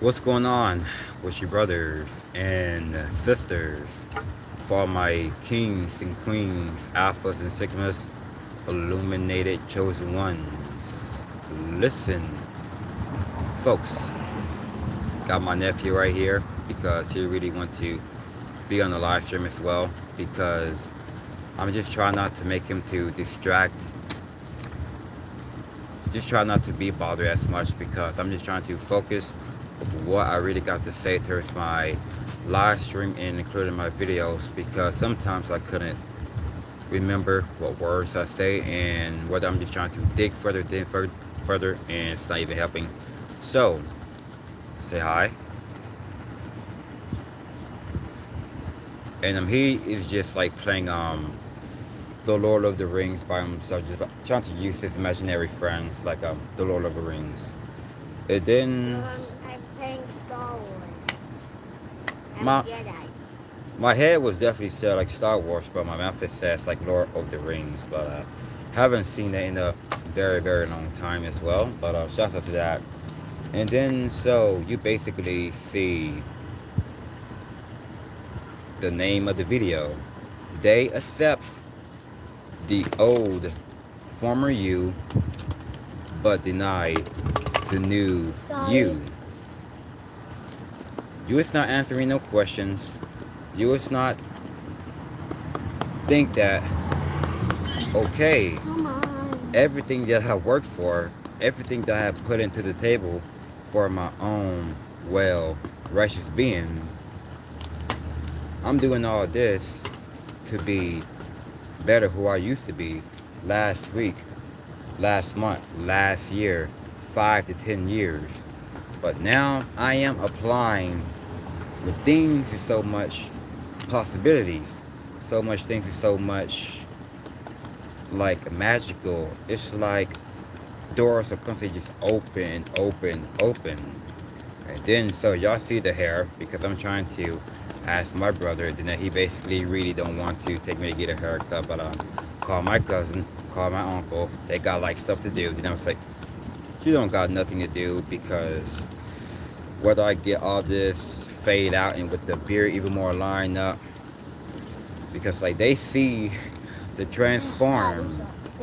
What's going on with you brothers and sisters? For all my kings and queens, alphas and sigmas, illuminated chosen ones. Listen, folks, got my nephew right here because he really wants to be on the live stream as well, because I'm just trying not to make him to distract, just try not to be bothered as much, because I'm just trying to focus of what I really got to say towards my live stream and including my videos, because sometimes I couldn't remember what words I say, and whether I'm just trying to dig further, and it's not even helping. So say hi. And he is just like playing the Lord of the Rings by himself, just trying to use his imaginary friends like the Lord of the Rings. And then I'm playing Star Wars. I'm my Jedi. my head was definitely said like Star Wars, but my mouth it says like Lord of the Rings. But haven't seen that in a very long time as well. But shout out to that. And then so you basically see the name of the video. They accept the old former you, but deny the new Sorry. you. You is not answering no questions. You is not think that, okay, Come on. everything that I worked for, everything that I have put into the table for my own well righteous being, I'm doing all this to be better who I used to be last week, last month, last year, 5 to 10 years. But now I am applying the things is so much possibilities, so much things is so much like magical. It's like doors are constantly just open. And then so y'all see the hair, because I'm trying to ask my brother, then he basically really don't want to take me to get a haircut, but call my cousin, call my uncle. They got like stuff to do. Then I was like, you don't got nothing to do, because whether I get all this fade out and with the beard even more lined up, because like they see the transform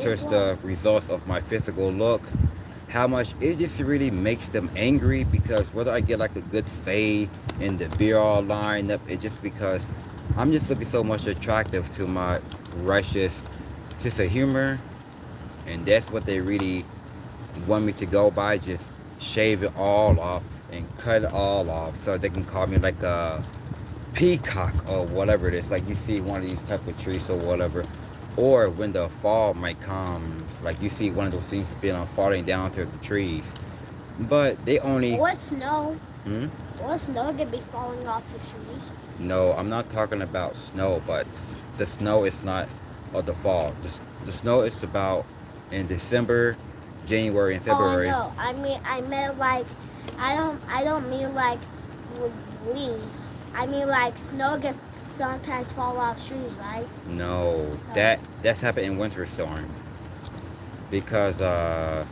towards the results of my physical look, how much it just really makes them angry, because whether I get like a good fade and the beard all lined up, it's just because I'm just looking so much attractive to my righteous sense of humor, and that's what they really want me to go by, just shave it all off and cut it all off so they can call me like a peacock or whatever it is, like you see one of these type of trees or whatever. Or when the fall might come, like you see one of those things being falling down to the trees, but they only What snow? hmm? What snow could be falling off the trees? No, I'm not talking about snow, but the snow is not of the fall. The snow is about in December, January, and February. Oh no, I meant like, I don't mean like leaves. I mean like snow can sometimes fall off trees, right? No, that's happened in winter storm, because the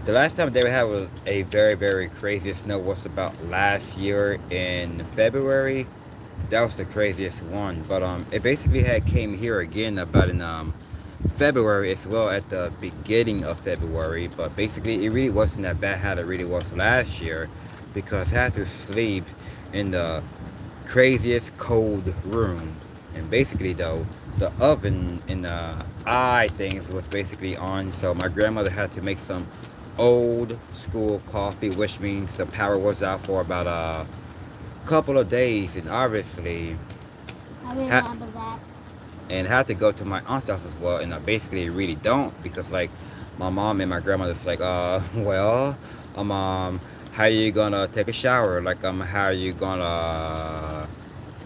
last time they had was a very crazy snow was about last year in February. That was the craziest one. But it basically had came here again about in February as well, at the beginning of February. But basically it really wasn't that bad how it really was last year, because I had to sleep in the craziest cold room. And basically though, the oven in the eye things was basically on, so my grandmother had to make some old school coffee, which means the power was out for about a couple of days, and obviously I ha- remember that. and had to go to my aunt's house as well. And I basically really don't, because like my mom and my grandmother's like, well, how you gonna take a shower, like how you gonna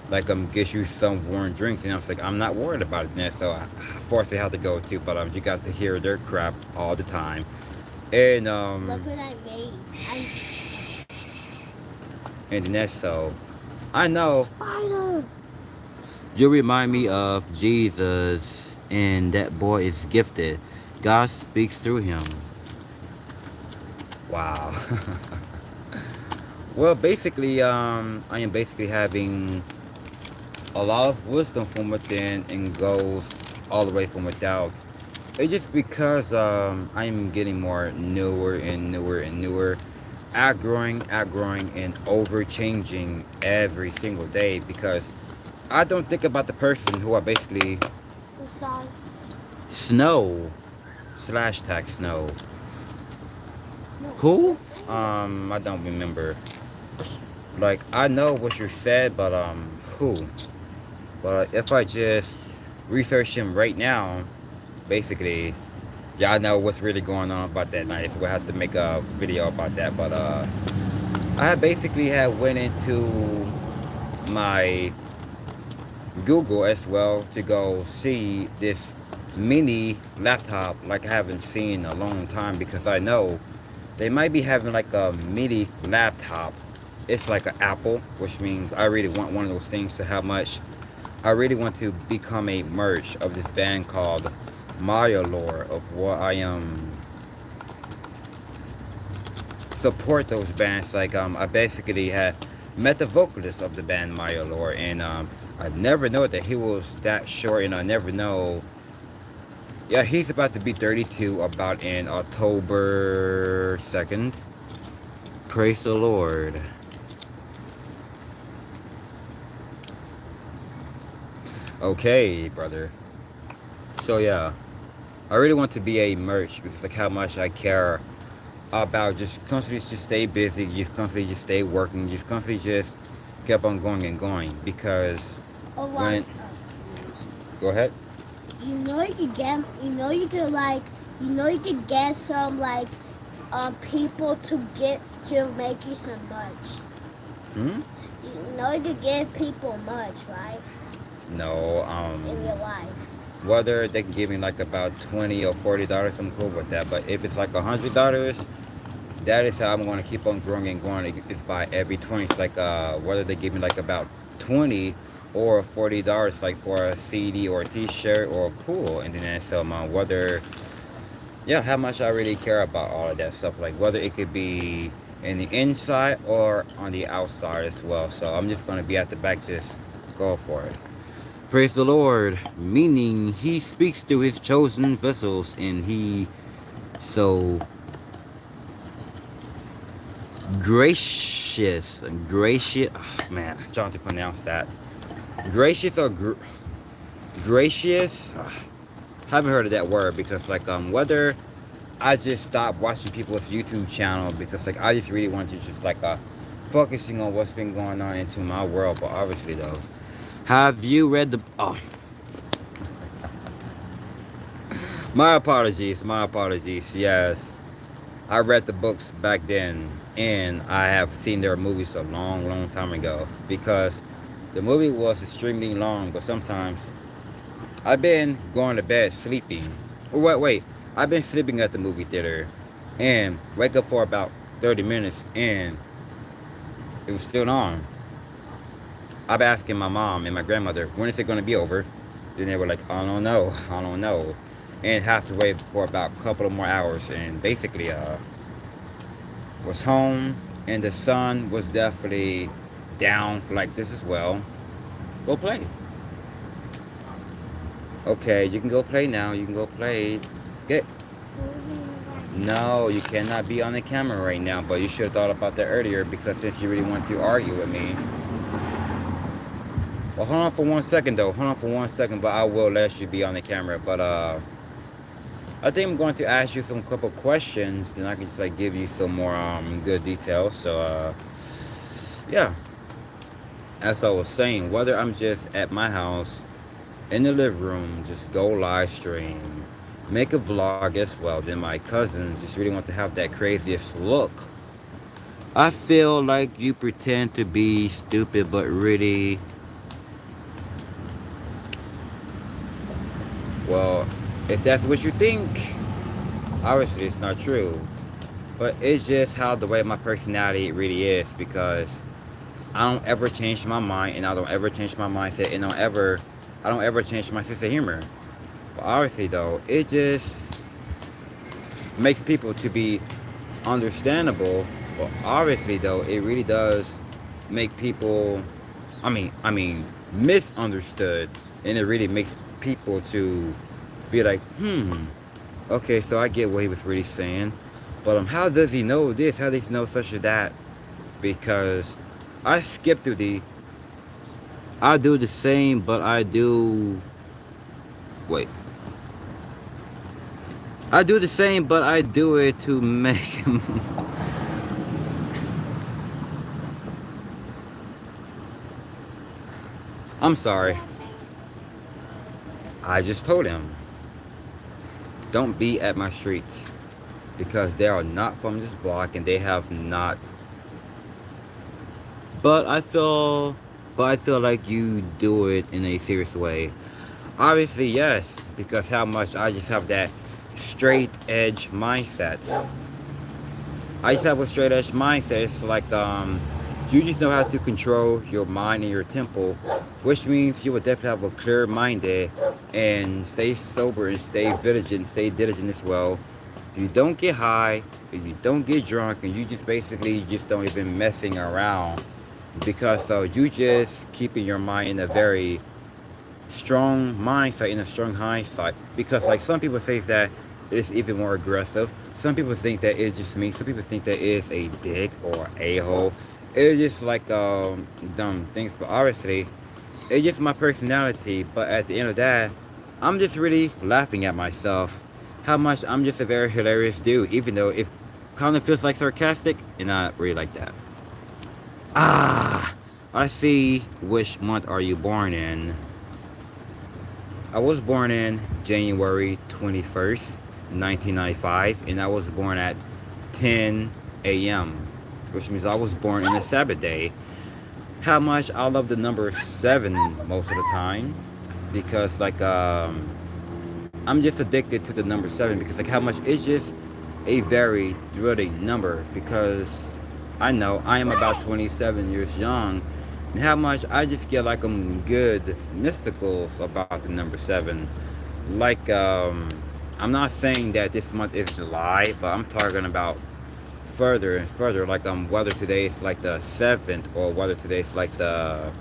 like get you some warm drinks. And I was like, I'm not worried about it now, so I forcibly have to go to, but you got to hear their crap all the time. And Look what I made. and then so I know Spider. you remind me of Jesus, and that boy is gifted. God speaks through him. Wow. Well, basically, I am basically having a lot of wisdom from within and goes all the way from without. It's just because I'm getting more newer and newer and newer, outgrowing, and over changing every single day because I don't think about the person who I basically I'm sorry. snow slash tag snow. No. Who? I don't remember. Like I know what you said, but who? But if I just research him right now, basically, yeah, I know what's really going on about that night. If we have to make a video about that, but I basically had went into my Google as well to go see this mini laptop like I haven't seen in a long time because I know they might be having like a mini laptop. It's like an Apple, which means I really want one of those things. So how much I really want to become a merch of this band called Maya Lore of what I support those bands. Like I basically had met the vocalist of the band Maya Lore, and I never know that he was that short, and I never know. Yeah, he's about to be 32 about in October 2nd. Praise the Lord. Okay, brother. So yeah, I really want to be a merch because like how much I care about just constantly just stay busy, just constantly just stay working, just constantly just keep on going and going because Or when like, go ahead. you could get, you could get some like, people to make you some merch. Hmm? You could give people merch, right? No, In your life. whether they can give me like about $20 or $40, I'm cool with that. But if it's like $100, that is how I'm going to keep on growing and going. It's by every 20. It's like whether they give me like about 20 or $40 like for a CD or a T-shirt or cool, and then so whether yeah, how much I really care about all of that stuff. Like whether it could be in the inside or on the outside as well. So I'm just going to be at the back, just go for it. Praise the Lord, meaning He speaks to His chosen vessels, and He so gracious, man, I'm trying to pronounce that. Gracious or gracious? Haven't heard of that word because like whether I just stopped watching people's YouTube channel because like I just really want to just like focusing on what's been going on into my world. But obviously though, have you read the my apologies, yes, I read the books back then, and I have seen their movies a long time ago because the movie was extremely long. But sometimes I've been going to bed sleeping. Or wait, I've been sleeping at the movie theater and wake up for about 30 minutes and it was still on. I've been asking my mom and my grandmother, when is it going to be over? Then they were like, I don't know. And have to wait for about a couple of more hours. And basically, was home and the sun was definitely down like this as well. Go play. Okay, you can go play now. You can go play. Get. No, you cannot be on the camera right now, but you should have thought about that earlier because since you really want to argue with me. Well, hold on for 1 second though. Hold on for 1 second, but I will let you be on the camera. But I think I'm going to ask you some couple questions, and I can just like give you some more good details. So yeah, as I was saying, whether I'm just at my house in the living room, just go live stream, make a vlog as well. Then my cousins just really want to have that craziest look. I feel like you pretend to be stupid, but really, well, if that's what you think, obviously it's not true. But it's just how the way my personality really is because I don't ever change my mind, and I don't ever change my mindset, and I don't ever change my sense of humor. But obviously though, it just makes people to be understandable Well, obviously though, it really does make people, misunderstood, and it really makes people to be like, okay, so I get what he was really saying, but how does he know this? How does he know such a that? Because I skip through I do the same, but wait, I do the same, but I do it to make him. I'm sorry. I just told him, don't be at my streets because they are not from this block and they have not. But I feel like you do it in a serious way. Obviously, yes, because how much I just have that straight edge mindset. I just have a straight edge mindset. It's like you just know how to control your mind and your temple, which means you will definitely have a clear minded and stay sober and stay vigilant, stay diligent as well. You don't get high, you don't get drunk, and you just basically just don't even messing around because you just keeping your mind in a very strong mindset, in a strong hindsight. Because like some people say that it's even more aggressive. Some people think that it's just me. Some people think that it's a dick or a hole. It's just like dumb things. But obviously, it's just my personality. But at the end of that, I'm just really laughing at myself. How much I'm just a very hilarious dude, even though it kind of feels like sarcastic, and I really like that. Ah, I see. Which month are you born in? I was born in January 21st, 1995, and I was born at 10 a.m., which means I was born in a Sabbath day. How much I love the number 7 most of the time because like I'm just addicted to the number 7 because like how much it's just a very thrilling number because I know I am about 27 years young and how much I just get like good mysticals about the number 7. Like I'm not saying that this month is July, but I'm talking about further and further. Like whether today's like the 7th or whether today's like the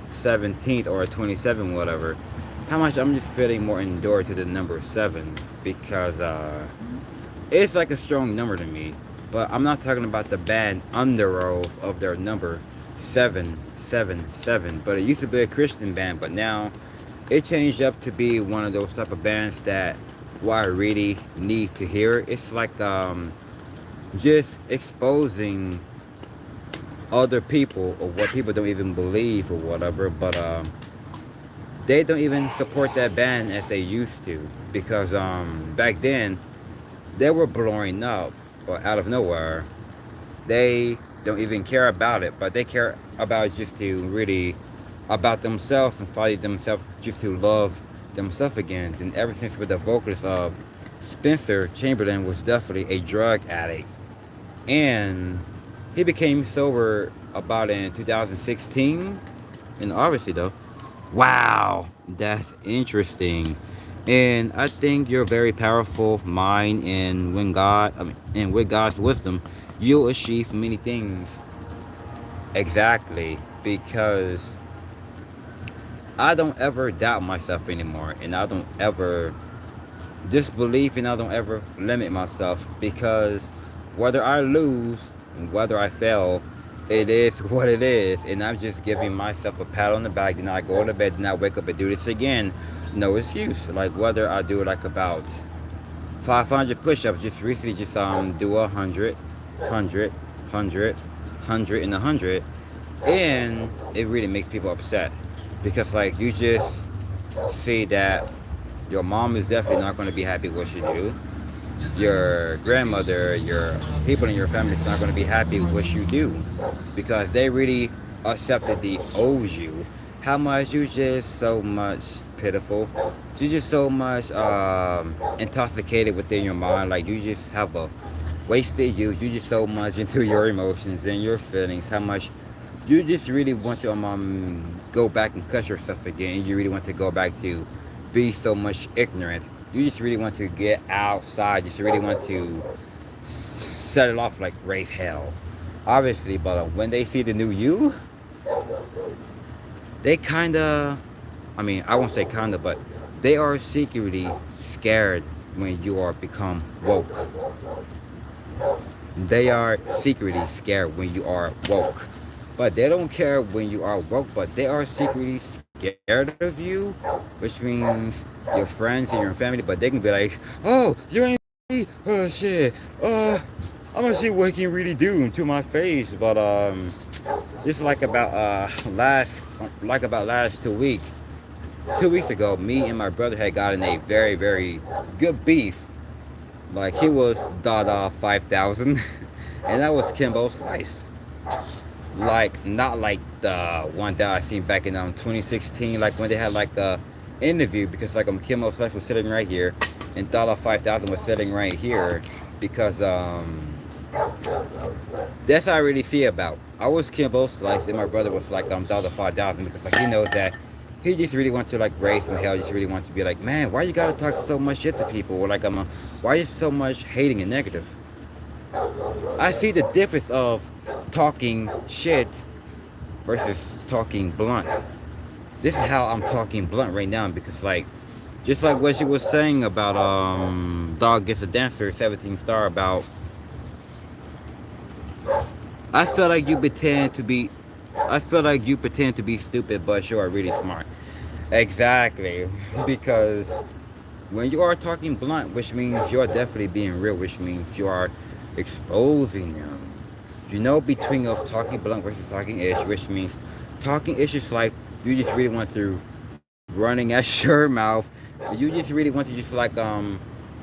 17th or 27th, whatever. How much I'm just feeling more endured to the number 7 because it's like a strong number to me. But I'm not talking about the band under oath of their number 777. But it used to be a Christian band, but now it changed up to be one of those type of bands that what I really need to hear. It's like just exposing other people or what people don't even believe or whatever, but they don't even support that band as they used to because back then they were blowing up, but out of nowhere they don't even care about it, but they care about just to really about themselves and fight themselves just to love themselves again. And ever since with the vocalist of Spencer Chamberlain was definitely a drug addict, and he became sober about in 2016. And obviously though, wow, that's interesting. And I think you're very powerful mind, and and with God's wisdom you'll achieve many things. Exactly, because I don't ever doubt myself anymore, and I don't ever disbelieve, and I don't ever limit myself because whether I lose and whether I fail, it is what it is, and I'm just giving myself a pat on the back. Then I go to bed, and I wake up and do this again. No excuse. Like whether I do like about 500 push-ups, just recently, just do 100, 100, 100, 100, and 100, and it really makes people upset because like you just see that your mom is definitely not going to be happy with what you do. Your grandmother, your people in your family is not going to be happy with what you do because they really accepted the old you. How much you just so much pitiful. You just so much intoxicated within your mind. Like you just have a wasted youth. You just so much into your emotions and your feelings. How much you just really want to go back and cut yourself again. You really want to go back to be so much ignorant. You just really want to get outside. You just really want to set it off like raise hell, obviously. But when they see the new you, they kinda, I mean, I won't say kinda, but they are secretly scared when you are become woke. They are secretly scared when you are woke. But they don't care when you are woke, but they are secretly scared of you, which means your friends and your family, but they can be like, oh, you ain't me? Oh shit. I'm gonna see what he can really do to my face. But just last 2 weeks. 2 weeks ago, me and my brother had gotten a very, very good beef. Like he was Dada 5,000, and that was Kimbo Slice. Like not like the one that I seen back in 2016, like when they had like a interview, because like Kimbo Slice was sitting right here, and Dada 5,000 was sitting right here, because that's how I really see about. I was Kimbo Slice, and my brother was like Dada 5,000, because like he knows that he just really wants to like raise some hell. Just really wants to be like, man, why you gotta talk so much shit to people? Or like why is so much hating and negative? I see the difference of talking shit versus talking blunt. This is how I'm talking blunt right now, because like, just like what she was saying about Dog Gets a Dancer 17 star about, I feel like you pretend to be stupid, but you are really smart. Exactly. Because when you are talking blunt, which means you are definitely being real, which means you are exposing them. You know, between of talking blunt versus talking ish, which means talking ish is like you just really want to running at your mouth. You just really want to just like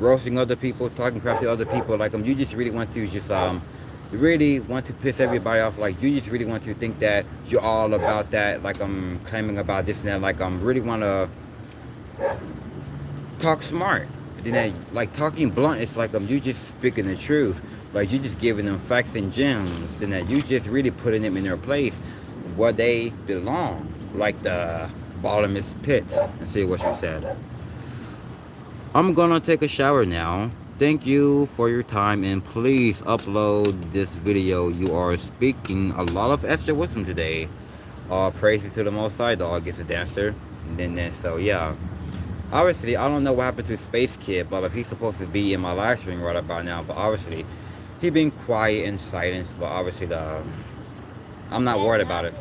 roasting other people, talking crap to other people. Like you just really want to just really want to piss everybody off. Like you just really want to think that you're all about that. Like I'm claiming about this and that. Like really want to talk smart. But then like talking blunt, it's like you just speaking the truth. Like you just giving them facts and gems. Then that you just really putting them in their place where they belong. Like the bottomless pit. And see what you said. I'm gonna take a shower now. Thank you for your time, and please upload this video. You are speaking a lot of extra wisdom today. Praises to the Most High. Dog Gets a Dancer. And then so yeah. Obviously, I don't know what happened to Space Kid, but if he's supposed to be in my live stream right about now, but obviously he been quiet and silent. But obviously I'm not worried about it.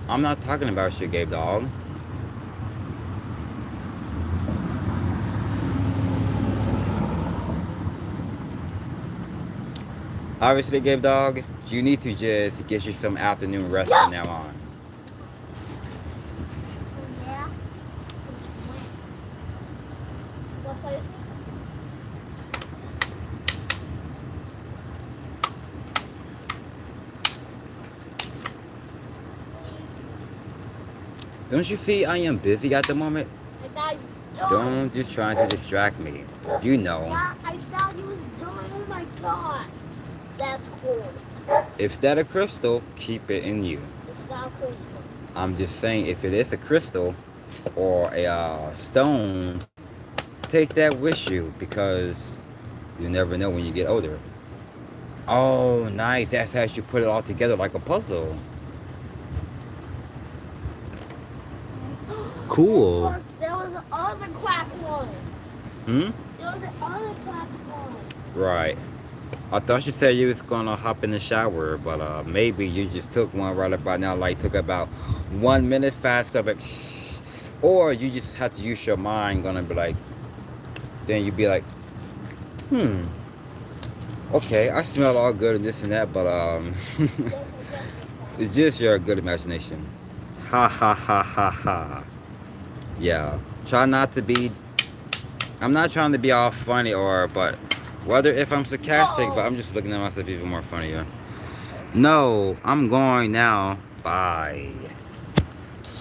I'm not talking about you, Gabe Dog. Obviously, Gabe Dog, you need to just get you some afternoon rest from now on. Yeah. What place? Don't you see I am busy at the moment? I thought you Don't just try to distract me. You know. Yeah, I thought you was done. Oh my god. That's cool. If that a crystal, keep it in you. It's not crystal. I'm just saying, if it is a crystal or a stone, take that with you, because you never know when you get older. Oh, nice. That's how you put it all together like a puzzle. Cool. There was another crack one. Hmm? There was another crack one. Right. I thought you said you was gonna hop in the shower, but maybe you just took one right about now, like took about 1 minute fast, like, or you just have to use your mind, gonna be like, then you'd be like, okay, I smell all good and this and that, but it's just your good imagination. Ha ha ha ha ha. Yeah. Try not to be. I'm not trying to be all funny but whether if I'm sarcastic, but I'm just looking at myself even more funnier. No, I'm going now. Bye.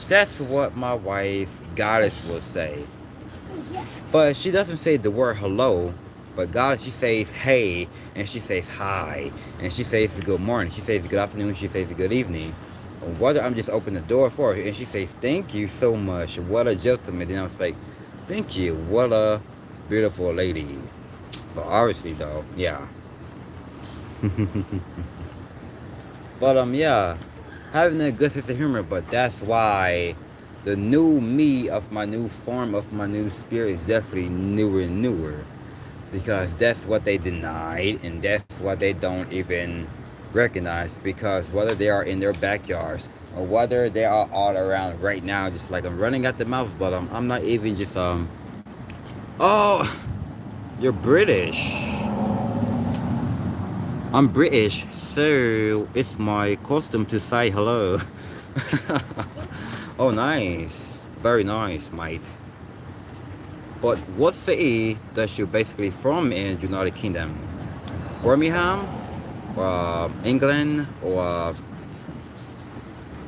That's what my wife, Goddess, will say. Yes. But she doesn't say the word hello. But Goddess, she says hey, and she says hi, and she says good morning, she says good afternoon, she says good evening. Whether I'm just opening the door for her, and she says thank you so much. What a gentleman. Then I was like, thank you. What a beautiful lady. But obviously though, yeah. But yeah, having a good sense of humor. But that's why the new me of my new form of my new spirit is definitely newer and newer, because that's what they denied and that's what they don't even recognize. Because whether they are in their backyards or whether they are all around right now, just like I'm running at the mouth, but I'm not even just oh, you're British. I'm British, so it's my custom to say hello. Oh, nice. Very nice, mate. But what city does you basically from in United Kingdom? Birmingham? England? Or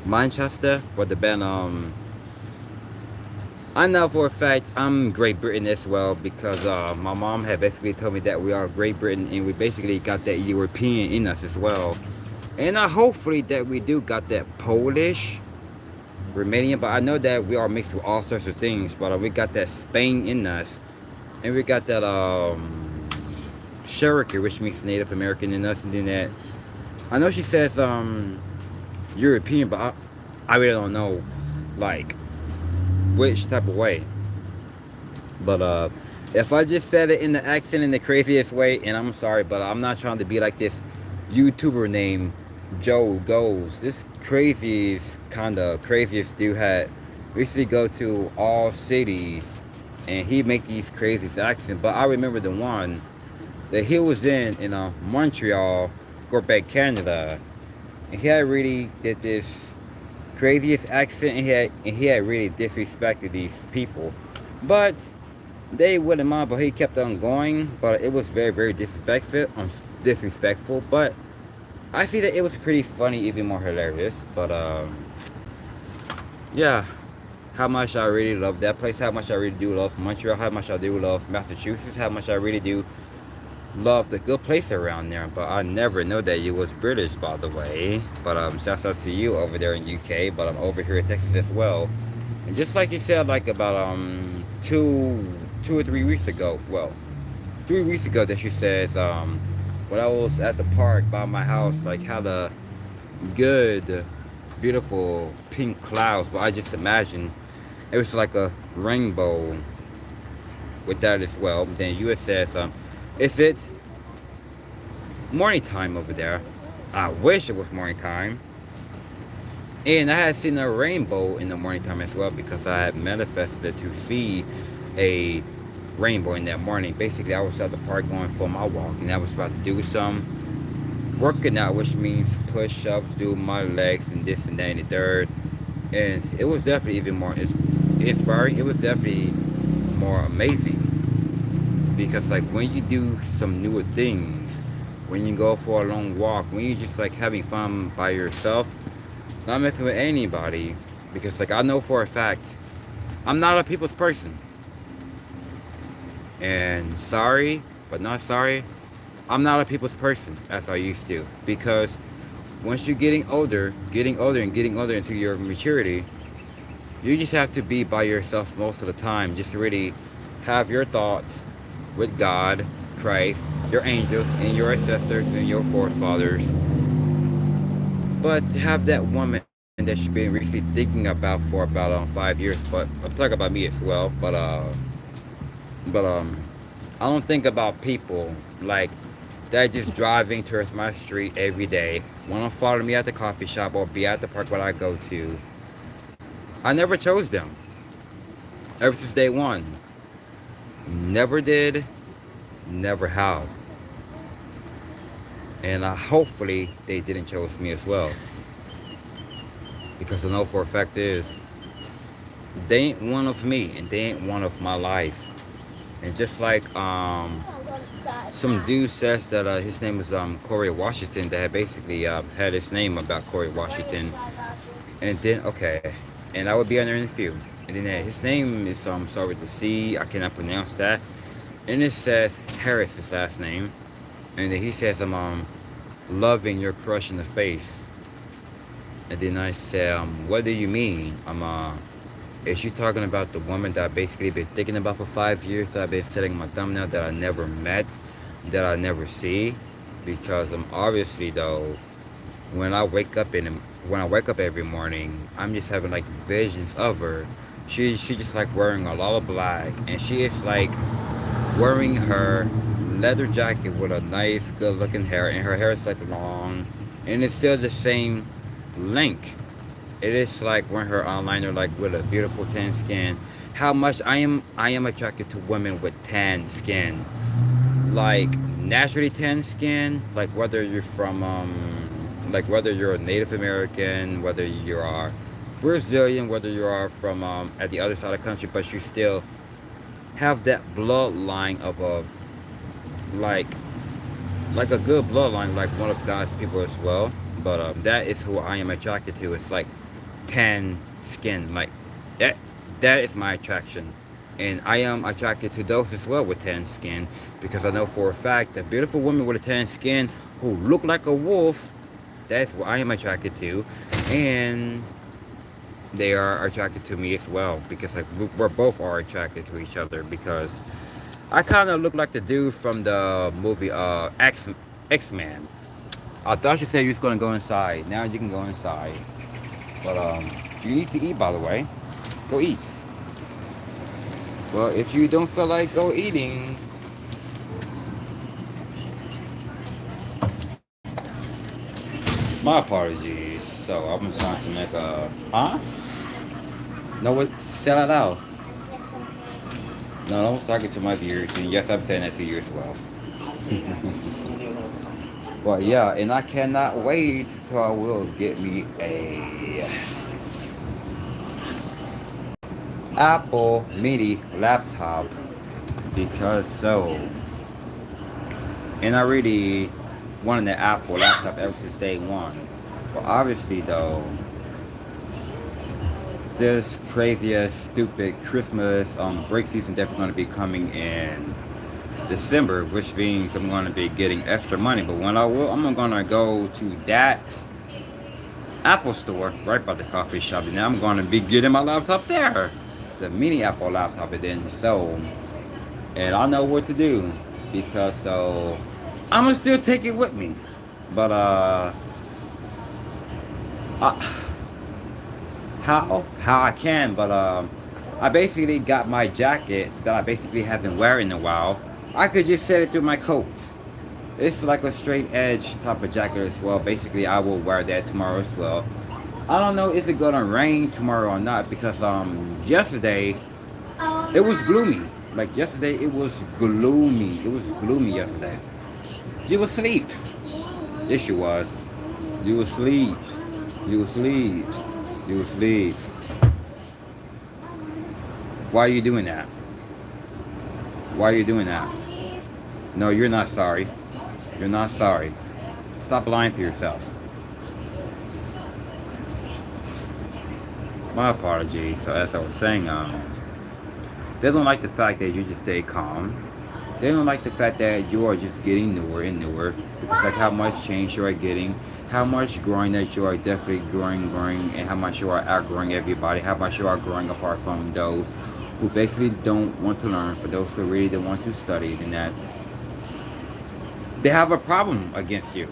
Manchester? Or the band, I know for a fact I'm Great Britain as well, because my mom had basically told me that we are Great Britain and we basically got that European in us as well. And hopefully that we do got that Polish, Romanian, but I know that we are mixed with all sorts of things. But we got that Spain in us, and we got that Cherokee, which means Native American in us, and then that I know she says European, but I really don't know like which type of way. But if I just said it in the accent in the craziest way, and I'm sorry, but I'm not trying to be like this YouTuber named Joe Goes. This craziest kind of craziest dude had recently go to all cities, and he make these craziest accents. But I remember the one that he was in Montreal, Quebec, Canada, and he had really did this craziest accent, and he had really disrespected these people, but they wouldn't mind. But he kept on going, but it was very very disrespectful. But I see that it was pretty funny, even more hilarious. But yeah, how much I really love that place, how much I really do love Montreal, how much I do love Massachusetts, how much I really do love the good place around there. But I never know that you was British, by the way. But shouts out to you over there in UK. But I'm over here in Texas as well. And just like you said, like about 2 or 3 weeks ago, well, 3 weeks ago that she says when I was at the park by my house, like had a good beautiful pink clouds, but I just imagined it was like a rainbow with that as well. Then you says is it morning time over there? I wish it was morning time. And I had seen a rainbow in the morning time as well, because I had manifested to see a rainbow in that morning. Basically, I was at the park going for my walk, and I was about to do some working out, which means push-ups, do my legs, and this and that and the third. And it was definitely even more inspiring. It was definitely more amazing, because like when you do some newer things, when you go for a long walk, when you just like having fun by yourself, not messing with anybody. Because like I know for a fact I'm not a people's person, and sorry but not sorry, I'm not a people's person as I used to. Because once you're getting older and getting older into your maturity, you just have to be by yourself most of the time, just to really have your thoughts with God, Christ, your angels, and your ancestors and your forefathers. But to have that woman that you've been recently thinking about for about 5 years, but I'm talking about me as well. But I don't think about people like that just driving towards my street every day, want to follow me at the coffee shop or be at the park where I go to. I never chose them ever since day one. Never did, never have. And hopefully they didn't choose me as well, because I know for a fact is they ain't one of me and they ain't one of my life. And just like some dude says that his name is Corey Washington, that had basically had his name about Corey Washington, and then okay, and I would be on there in a few. And then his name is sorry with the C, I cannot pronounce that. And it says Harris, his last name. And then he says I'm loving your crush in the face. And then I said, what do you mean? Is she talking about the woman that I basically been thinking about for 5 years, that I've been setting my thumbnail, that I never met? that I never see, because obviously though, when I wake up when I wake up every morning, I'm just having like visions of her. She just like wearing a lot of black, and she is like wearing her leather jacket with a nice, good looking hair, and her hair is like long, and it's still the same length. It is like when her eyeliner like with a beautiful tan skin. How much I am attracted to women with tan skin, like naturally tan skin, like whether you're from like whether you're a Native American, whether you are Brazilian, whether you are from at the other side of the country, but you still have that bloodline of like like a good bloodline, like one of God's people as well. But that is who I am attracted to. It's like tan skin, like that. That is my attraction, and I am attracted to those as well with tan skin, because I know for a fact that beautiful women with a tan skin who look like a wolf. That's what I am attracted to, and they are attracted to me as well, because like we're both are attracted to each other, because I kind of look like the dude from the movie X-Men. I thought you said you was gonna go inside. Now you can go inside. But you need to eat, by the way. Go eat. Well, if you don't feel like go eating, my apologies. So I'm trying to make a huh? No, what? Sell it out. I said something. No, I was talking to my viewers, and yes, I'm saying that to you as well. But yeah, and I cannot wait till I will get me a Apple Mini laptop, because so, and I really wanted an Apple laptop ever since day one. But obviously though, this crazy ass stupid Christmas break season definitely going to be coming in December, which means I'm going to be getting extra money. But when I'm going to go to that Apple store right by the coffee shop, and I'm going to be getting my laptop there, the mini Apple laptop. And then so, and I know what to do, because so I'm gonna still take it with me. But I, how I can, but I basically got my jacket that I basically haven't wearing in a while. I could just set it through my coat. It's like a straight edge type of jacket as well. Basically, I will wear that tomorrow as well. I don't know if it's gonna rain tomorrow or not, because yesterday Oh it was no. gloomy. Like yesterday it was gloomy. It was gloomy yesterday. You was asleep. Yes, you was. You was asleep. You was asleep. You was asleep. Why are you doing that? Why are you doing that? No, you're not sorry. You're not sorry. Stop lying to yourself. My apologies. So as I was saying, they don't like the fact that you just stay calm. They don't like the fact that you are just getting newer and newer. Because like how much change you are getting, how much growing that you are definitely growing, and how much you are outgrowing everybody, how much you are growing apart from those who basically don't want to learn, for those who really don't want to study, and that they have a problem against you.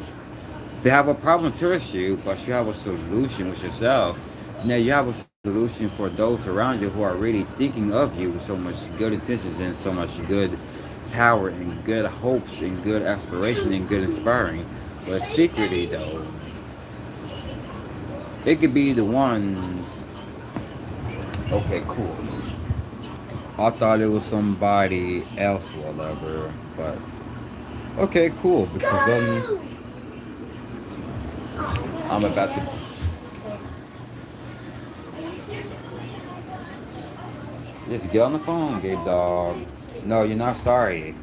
They have a problem towards you, but you have a solution with yourself. Now you have a solution for those around you who are really thinking of you with so much good intentions and so much good power and good hopes and good aspiration and good inspiring. But secretly though, it could be the ones. Okay, cool. I thought it was somebody else, whatever. But okay, cool. Because Go! I'm about to. Just get on the phone, Gabe Dog. No, you're not sorry.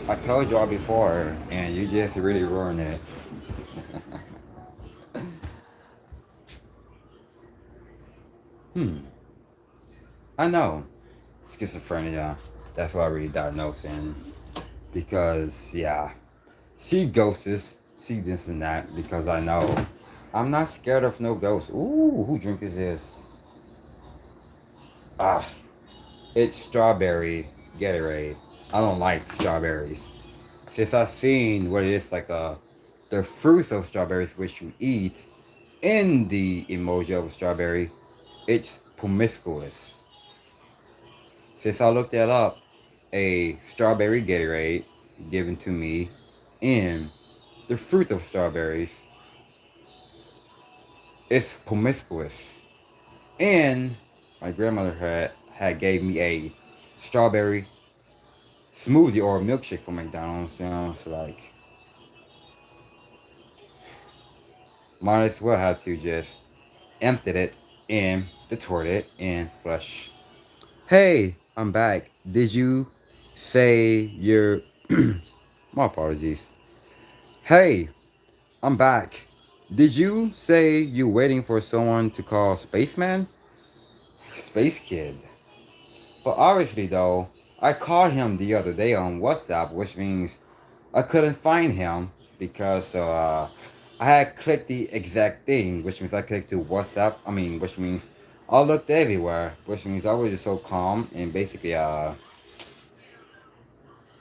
I told y'all before, and you just really ruined it. I know. Schizophrenia. That's what I really diagnosed in. Because, yeah. She ghosts. She this and that. Because I know. I'm not scared of no ghosts. Ooh, who drink is this? Ah. It's strawberry Gatorade. I don't like strawberries. since I've seen what it is like the fruits of strawberries which you eat in the emoji of a strawberry, it's promiscuous. Since I looked that up, a strawberry Gatorade given to me in the fruit of strawberries is promiscuous. And my grandmother had gave me a strawberry smoothie or a milkshake from McDonald's, and I was like, might as well have to just empty it in the toilet and flush. Hey, I'm back. Did you say your my apologies. Hey, I'm back. Did you say you're waiting for someone to call Spaceman? Space Kid. But obviously, though, I called him the other day on WhatsApp, which means I couldn't find him because I had clicked the exact thing, which means I clicked to WhatsApp. Which means I looked everywhere, which means I was just so calm and basically,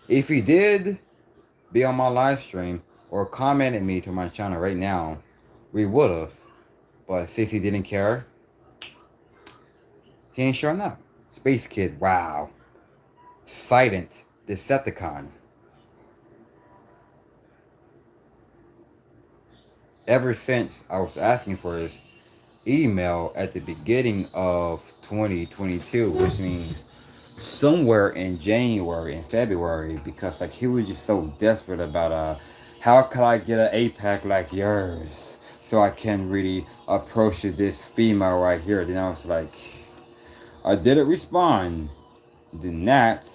if he did be on my live stream or commented me to my channel right now, we would have. But since he didn't care, he ain't showing up. Space Kid, wow. Silent Decepticon. Ever since I was asking for his email at the beginning of 2022, which means somewhere in January and February, because like he was just so desperate about how could I get an APAC like yours so I can really approach this female right here. Then I was like, I didn't respond. Then that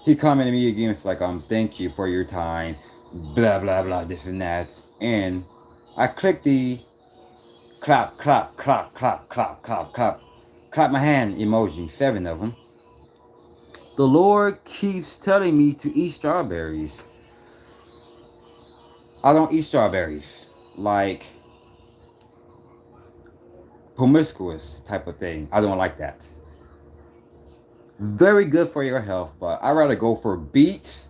he commented me again. It's like thank you for your time, blah blah blah, this and that, and I clicked the clap clap clap clap clap clap clap clap my hand emoji, 7 of them. The Lord keeps telling me to eat strawberries. I don't eat strawberries. Like promiscuous type of thing. I don't like that. Very good for your health, but I'd rather go for beets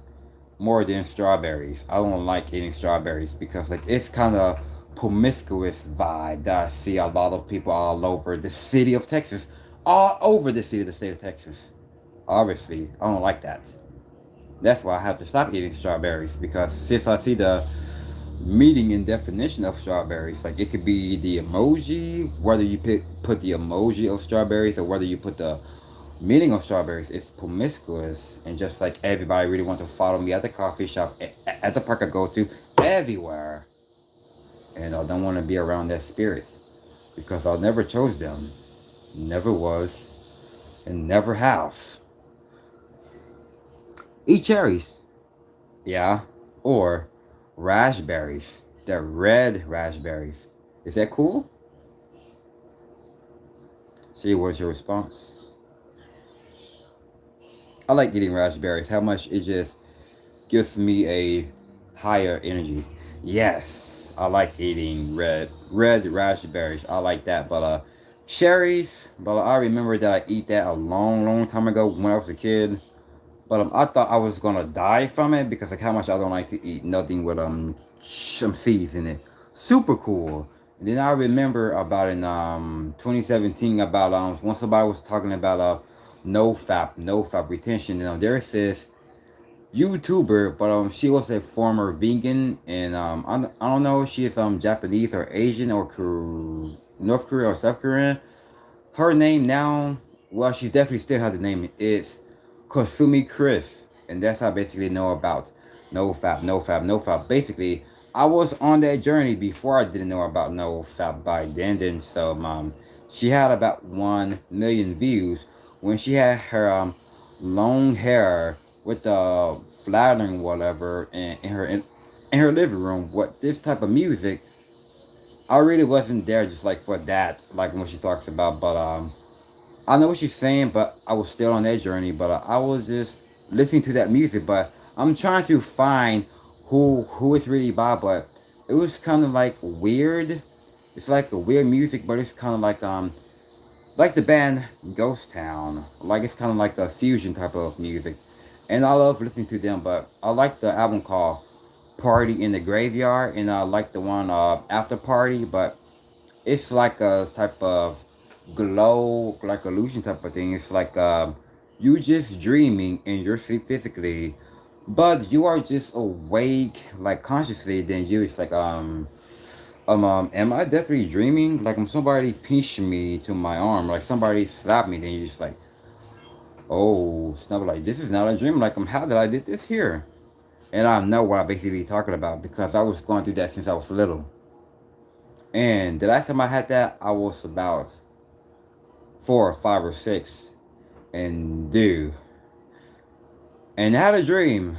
more than strawberries. I don't like eating strawberries because like it's kind of promiscuous vibe that I see a lot of people all over the city of Texas, all over the state of Texas. Obviously, I don't like that. That's why I have to stop eating strawberries because since I see the meaning and definition of strawberries, like it could be the emoji, whether you put the emoji of strawberries or whether you put the meaning of strawberries, it's promiscuous, and just like everybody really want to follow me at the coffee shop, at the park I go to, everywhere, and I don't want to be around that spirit because I never chose them, never was, and never have. Eat cherries, yeah, or raspberries, the red raspberries. Is that cool? See, what's your response? I like eating raspberries. How much it just gives me a higher energy. Yes, I like eating red raspberries. I like that. But cherries. But I remember that I eat that a long time ago when I was a kid. But I thought I was gonna die from it because like how much I don't like to eat nothing with some seeds in it. Super cool. And then I remember about in 2017 about when somebody was talking about no fap retention. There's this YouTuber, but she was a former vegan, and I don't know if she is Japanese or Asian or North Korea or South Korean. Her name now, well, she definitely still has the name. It's Kosumi Chris, and that's how I basically know about no fap. Basically, I was on that journey before I didn't know about no fap by then. Then so she had about 1 million views when she had her long hair with the flattering whatever in her living room. What this type of music, I really wasn't there just like for that, like when she talks about, but I know what she's saying, but I was still on that journey. But I was just listening to that music. But I'm trying to find who it's really by. But it was kind of like weird. It's like a weird music, but it's kind of like the band Ghost Town. Like it's kind of like a fusion type of music. and I love listening to them. But I like the album called "Party in the Graveyard," and I like the one "After Party." But it's like a type of glow, like illusion type of thing. It's like you just dreaming in your sleep physically, but you are just awake, like consciously. Then you, it's like am I definitely dreaming? Like, somebody pinched me to my arm, like somebody slapped me. Then you just like, oh, snap! Like, this is not a dream. Like, how did I did this here? And I know what I basically talking about because I was going through that since I was little. And the last time I had that, I was about 4 or 5 or 6, and dude, and I had a dream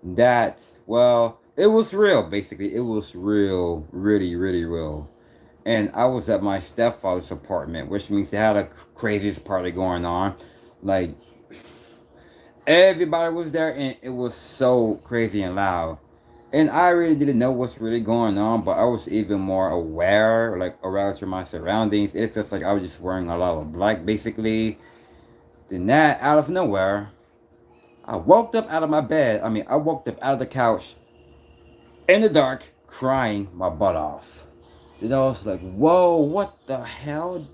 that, well, it was real. Basically, it was real, really, really real. And I was at my stepfather's apartment, which means they had a craziest party going on. Like, everybody was there, and it was so crazy and loud. And I really didn't know what's really going on, but I was even more aware, like around to my surroundings. It feels like I was just wearing a lot of black, basically. Then that, out of nowhere, I woke up out of my bed. I woke up out of the couch in the dark, crying my butt off. Then I was like, whoa, what the hell?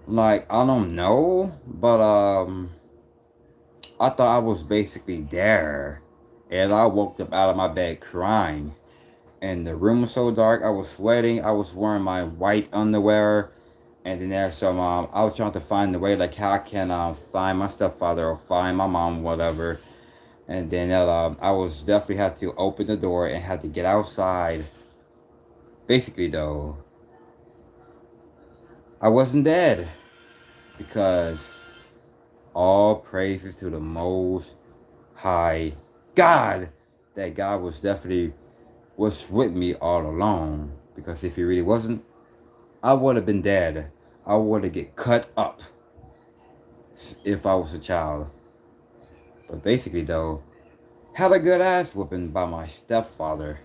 Like, I don't know, but I thought I was basically there. And I woke up out of my bed crying. And the room was so dark, I was sweating. I was wearing my white underwear. And then there's some, I was trying to find the way, like, how I can find my stepfather or find my mom, whatever. And then I was definitely had to open the door and had to get outside. Basically, though, I wasn't dead because all praises to the Most High God. That God was definitely was with me all along. Because if He really wasn't, I would have been dead. I would have get cut up if I was a child. But basically, though, had a good ass whooping by my stepfather.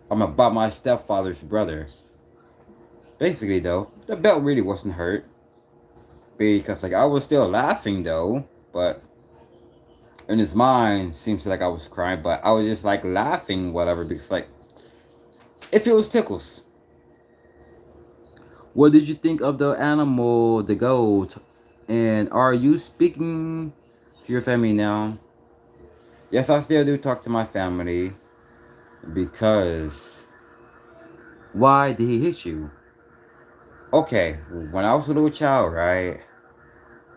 By my stepfather's brother. Basically, though, the belt really wasn't hurt because like I was still laughing though, but in his mind seems like I was crying, but I was just like laughing whatever because like it feels tickles. What did you think of the animal, the goat? And are you speaking to your family now? Yes, I still do talk to my family because why did he hit you? Okay, when I was a little child, right?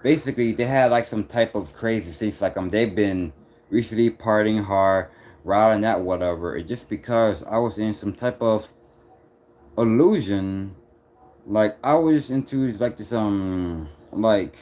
Basically they had like some type of crazy things like they've been recently partying hard, riding that whatever. It just because I was in some type of illusion, like I was into like this like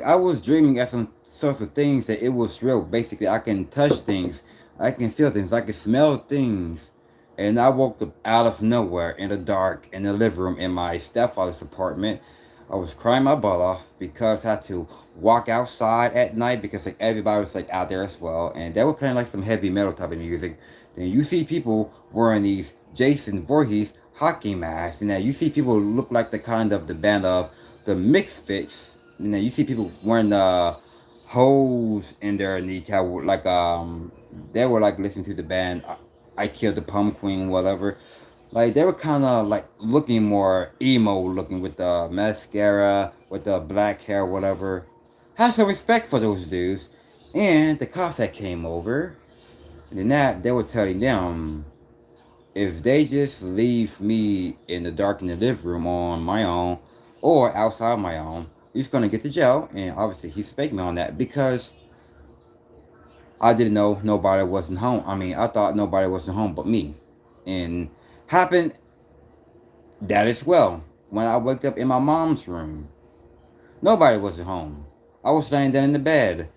I was dreaming at some sorts of things that it was real. Basically I can touch things, I can feel things, I can smell things. And I woke up out of nowhere in the dark in the living room in my stepfather's apartment. I was crying my butt off because I had to walk outside at night because like everybody was like out there as well, and they were playing like some heavy metal type of music. Then you see people wearing these Jason Voorhees hockey masks, and then you see people look like the kind of the band of the Misfits, and then you see people wearing the hose in their kneecap, like they were like listening to the band I Killed the Pum Queen, whatever. Like they were kind of like looking more emo looking with the mascara, with the black hair, whatever. Have some respect for those dudes. And the cops that came over, and then that they were telling them if they just leave me in the dark in the living room on my own or outside my own, he's gonna get to jail. And obviously he spanked me on that because I didn't know nobody wasn't home. I thought nobody wasn't home but me. And happened that as well. When I waked up in my mom's room, nobody was at home. I was laying there in the bed,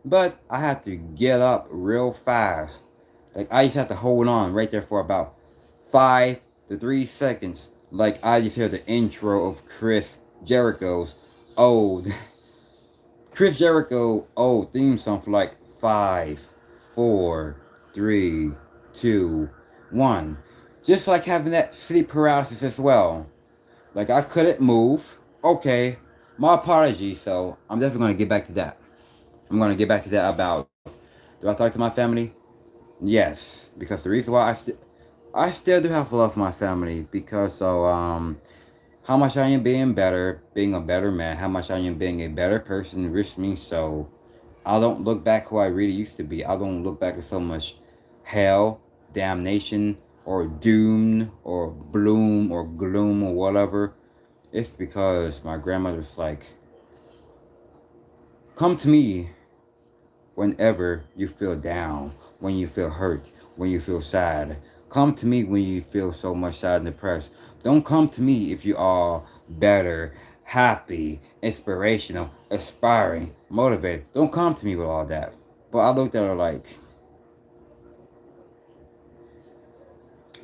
but I had to get up real fast. Like I just had to hold on right there for about 5 to 3 seconds. Like I just heard the intro of Chris Jericho's old Chris Jericho old theme song for like 5, 4, 3, 2, 1. Just like having that sleep paralysis as well. Like I couldn't move. Okay, my apologies. So I'm definitely gonna get back to that. I'm gonna get back to that about. Do I talk to my family? Yes, because the reason why I still do have love for my family because of how much I am being better, being a better man, how much I am being a better person, which means so I don't look back who I really used to be. I don't look back at so much hell, damnation, or doom, or bloom, or gloom, or whatever. It's because my grandmother's like, come to me whenever you feel down, when you feel hurt, when you feel sad. Come to me when you feel so much sad and depressed. Don't come to me if you are better, happy, inspirational, aspiring, motivated. Don't come to me with all that. But I looked at her like,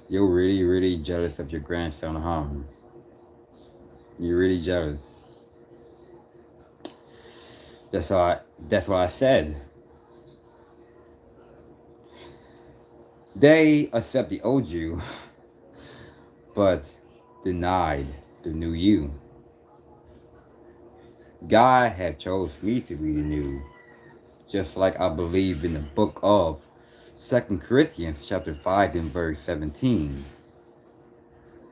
you're really, really jealous of your grandson, huh? You're really jealous. That's what I said. They accept the old you, but denied the new you. God had chose me to be the new, just like I believe in the book of 2 Corinthians chapter 5 and verse 17.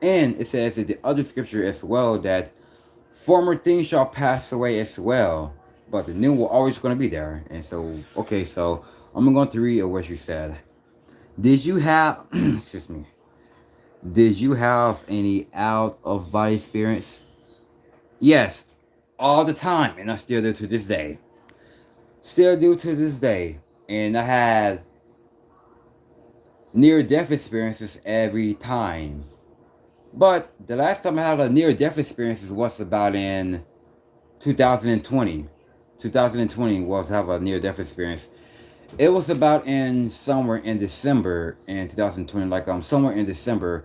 And it says in the other scripture as well that former things shall pass away as well, but the new will always going to be there. And so, okay, so I'm going to read what you said. Did you have, excuse me, did you have any out of body experience? Yes, all the time, and I still do to this day. Still do to this day. And I had near death experiences every time. But the last time I had a near death experience was about in 2020. 2020 was have a near death experience. It was about in somewhere in December in 2020, like somewhere in December,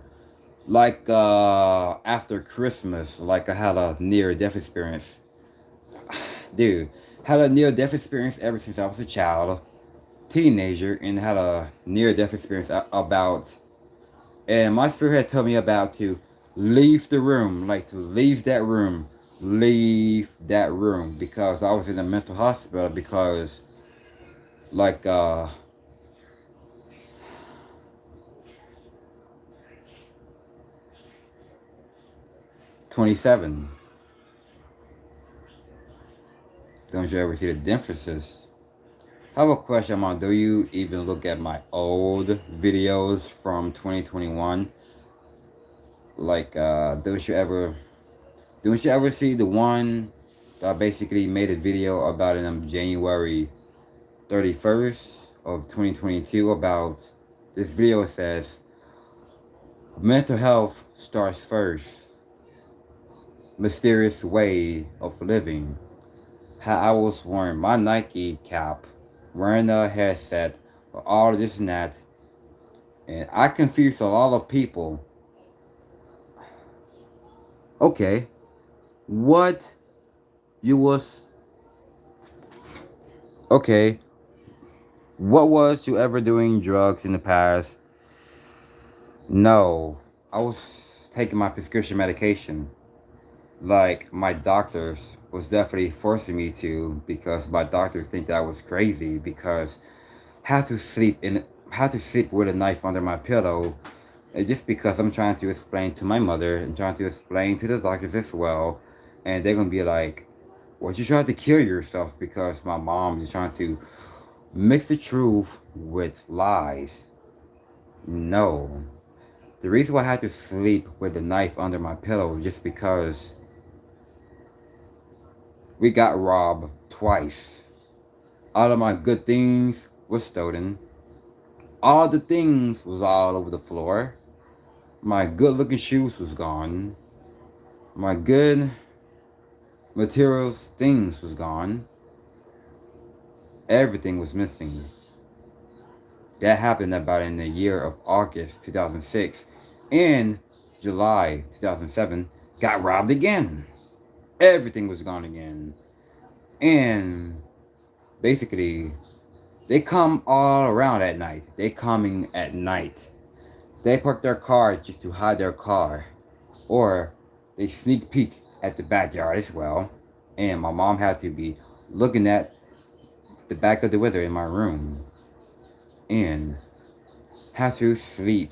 like after Christmas, like I had a near death experience. Dude, had a near death experience ever since I was a child, teenager, and had a near death experience about, and my spirit had told me about to leave the room, like to leave that room because I was in a mental hospital because like 27. Don't you ever see the differences? I have a question, Mom. Do you even look at my old videos from 2021? Like, don't you ever see the one that I basically made a video about in January 31st of 2022 about this video says, mental health starts first. Mysterious way of living. How I was wearing my Nike cap, wearing a headset, all this and that. And I confused a lot of people. Okay, what you was, okay, what was you ever doing drugs in the past? No, I was taking my prescription medication. Like my doctors was definitely forcing me to because my doctors think that I was crazy because have to sleep in have to sleep with a knife under my pillow. And just because I'm trying to explain to my mother and trying to explain to the doctors as well, and they're gonna be like, "Well, you tried to kill yourself," because my mom is trying to mix the truth with lies. No, the reason why I had to sleep with a knife under my pillow is just because we got robbed twice. All of my good things was stolen. All the things was all over the floor. My good looking shoes was gone. My good materials things was gone. Everything was missing. That happened about in the year of August 2006. In July 2007, got robbed again. Everything was gone again. And basically, they come all around at night. They coming at night. They park their car just to hide their car. Or they sneak peek at the backyard as well. And my mom had to be looking at the back of the window in my room and have to sleep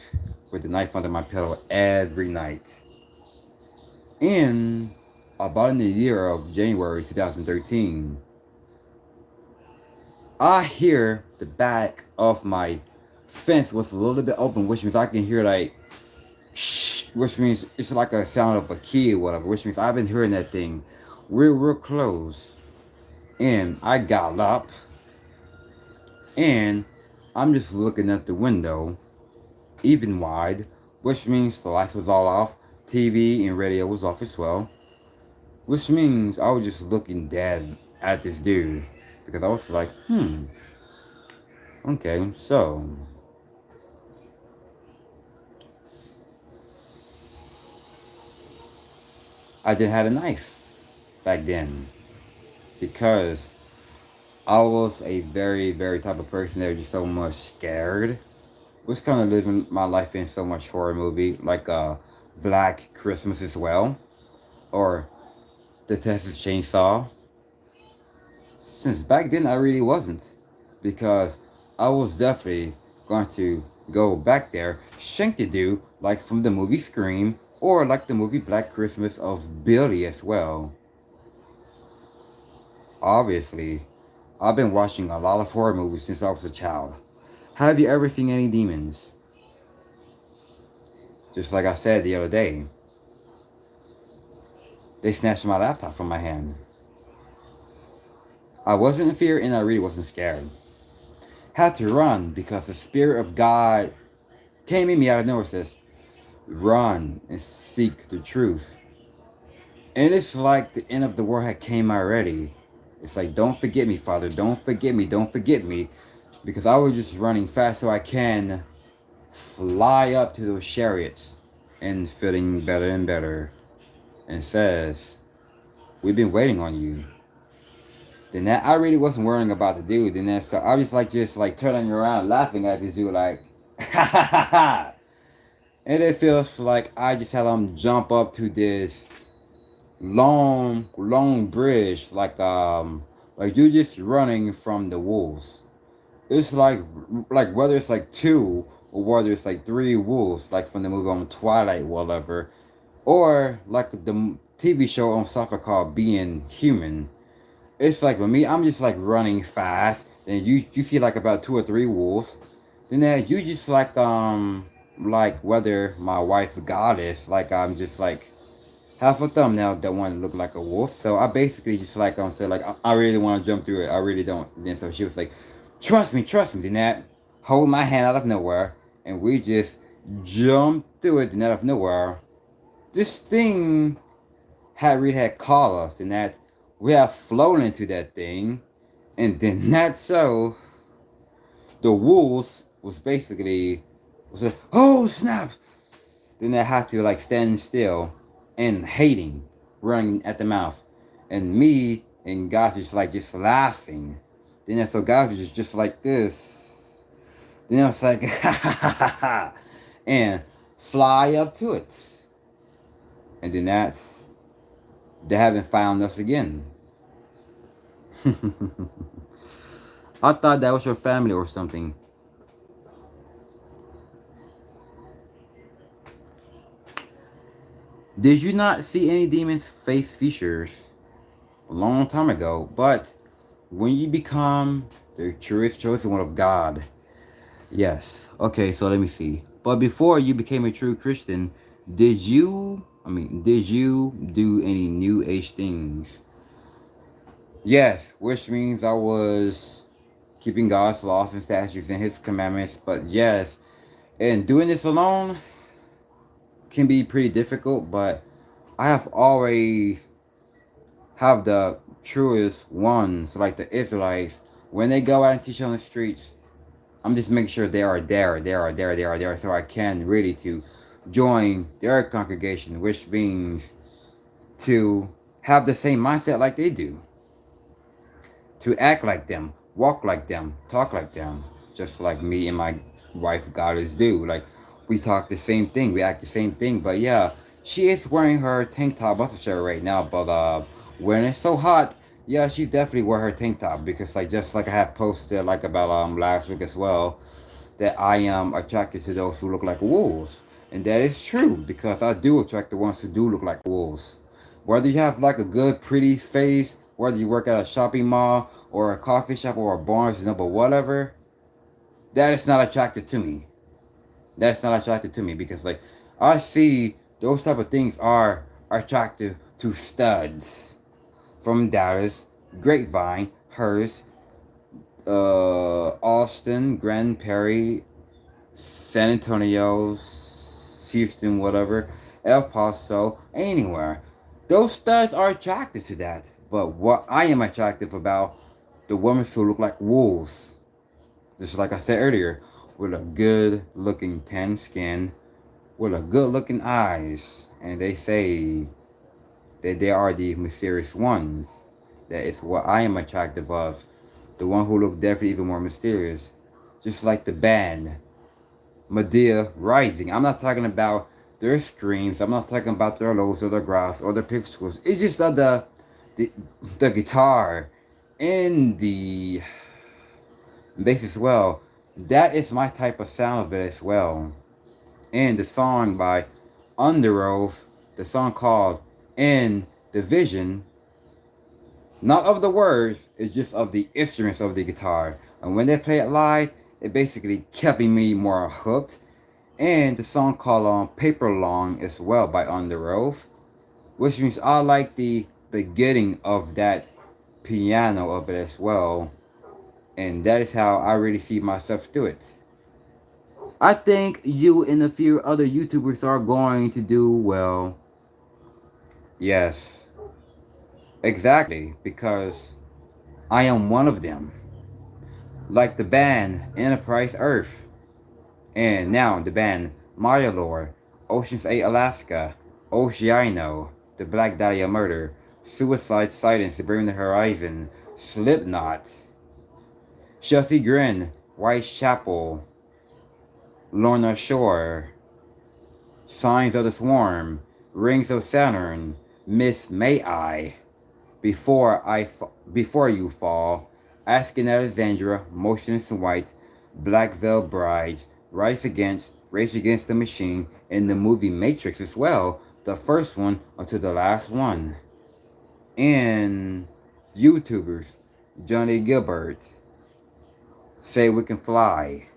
with the knife under my pillow every night. And about in the year of January 2013, I hear the back of my fence was a little bit open, which means I can hear like shh, which means it's like a sound of a key or whatever, which means I've been hearing that thing real close. And I got up and I'm just looking at the window, even wide, which means the lights was all off, TV and radio was off as well, which means I was just looking dead at this dude because I was like, okay, so I didn't have a knife back then because I was a very type of person that was just so much scared. Was kind of living my life in so much horror movie like Black Christmas as well, or The Texas Chainsaw. Since back then I really wasn't, because I was definitely going to go back there, shank the dude like from the movie Scream or like the movie Black Christmas of Billy as well. Obviously, I've been watching a lot of horror movies since I was a child. Have you ever seen any demons? Just like I said the other day, they snatched my laptop from my hand. I wasn't in fear and I really wasn't scared. Had to run because the Spirit of God came in me out of nowhere and says, run and seek the truth. And it's like the end of the world had came already. It's like, don't forget me, Father. Don't forget me. Don't forget me. Because I was just running fast so I can fly up to those chariots and feeling better and better. And says, we've been waiting on you. Then that, I really wasn't worrying about the dude. Then that, so I was like, just like turning around laughing at this dude like, ha ha ha ha. And it feels like I just had him jump up to this long bridge, like you just running from the wolves. It's like whether it's like two or whether it's like three wolves, like from the movie on Twilight, whatever, or like the TV show on Suffer called Being Human. It's like with me, I'm just like running fast. Then you see like about two or three wolves. Then you just like whether my wife goddess, like I'm just like half a thumbnail that one look like a wolf. So I basically just like said like I really want to jump through it. I really don't. Then so she was like, trust me. Then that hold my hand out of nowhere and we just jumped through it. Then out of nowhere, this thing had called us, and that we have flown into that thing, and then that so the wolves was basically was like, oh snap! Then they had to like stand still and hating, running at the mouth, and me and God just laughing. Then so God was just like this. Then I was like ha ha ha ha, and fly up to it, and then they haven't found us again. I thought that was your family or something. Did you not see any demons face features a long time ago? But when you become the truest chosen one of God, yes. Okay, so let me see. But before you became a true Christian, did you do any new age things? Yes, which means I was keeping God's laws and statutes and his commandments. But yes, and doing this alone can be pretty difficult, but I have always have the truest ones, like the Israelites, when they go out and teach on the streets, I'm just making sure they are there, so I can really to join their congregation, which means to have the same mindset like they do, to act like them, walk like them, talk like them, just like me and my wife goddess do. Like, we talk the same thing, we act the same thing. But yeah, she is wearing her tank top bustle shirt right now, but when it's so hot, Yeah, she definitely wear her tank top because like just like I had posted like about last week as well, that I am attracted to those who look like wolves. And that is true because I do attract the ones who do look like wolves. Whether you have like a good pretty face, whether you work at a shopping mall or a coffee shop or a Barnes and Noble, whatever, that is not attractive to me. That's not attractive to me because like I see those type of things are attractive to studs from Dallas, Grapevine, Hearst, Austin, Grand Prairie, San Antonio, Houston, whatever, El Paso, anywhere. Those studs are attracted to that. But what I am attractive about, the women who look like wolves. Just like I said earlier, with a good looking tan skin, with a good looking eyes. And they say that they are the mysterious ones. That is what I am attractive of. The one who look definitely even more mysterious. Just like the band Medea Rising. I'm not talking about their screams. I'm not talking about their lows or their growls or their pixels. It's just the the guitar and the bass as well. That is my type of sound of it as well. And the song by Under Oath, the song called In Division, not of the words, it's just of the instruments of the guitar. And when they play it live, it basically kept me more hooked. And the song called Paper Long as well by Under Oath, which means I like the beginning of that piano of it as well. And that is how I really see myself do it. I think you and a few other YouTubers are going to do well. Yes, exactly, because I am one of them. Like the band Enterprise Earth, and now the band Myalore, Ocean's 8 Alaska, Oceano, The Black Dahlia Murder, Suicide Silence, The Bring the Horizon, Slipknot, Chelsea Grin, Whitechapel, Lorna Shore, Signs of the Swarm, Rings of Saturn, Miss May I, Before You Fall, Asking Alexandra, Motionless in White, Black Veil Brides, Rage Against the Machine, and the movie Matrix as well, the first one until the last one. And YouTubers, Johnny Gilbert, Say We Can Fly,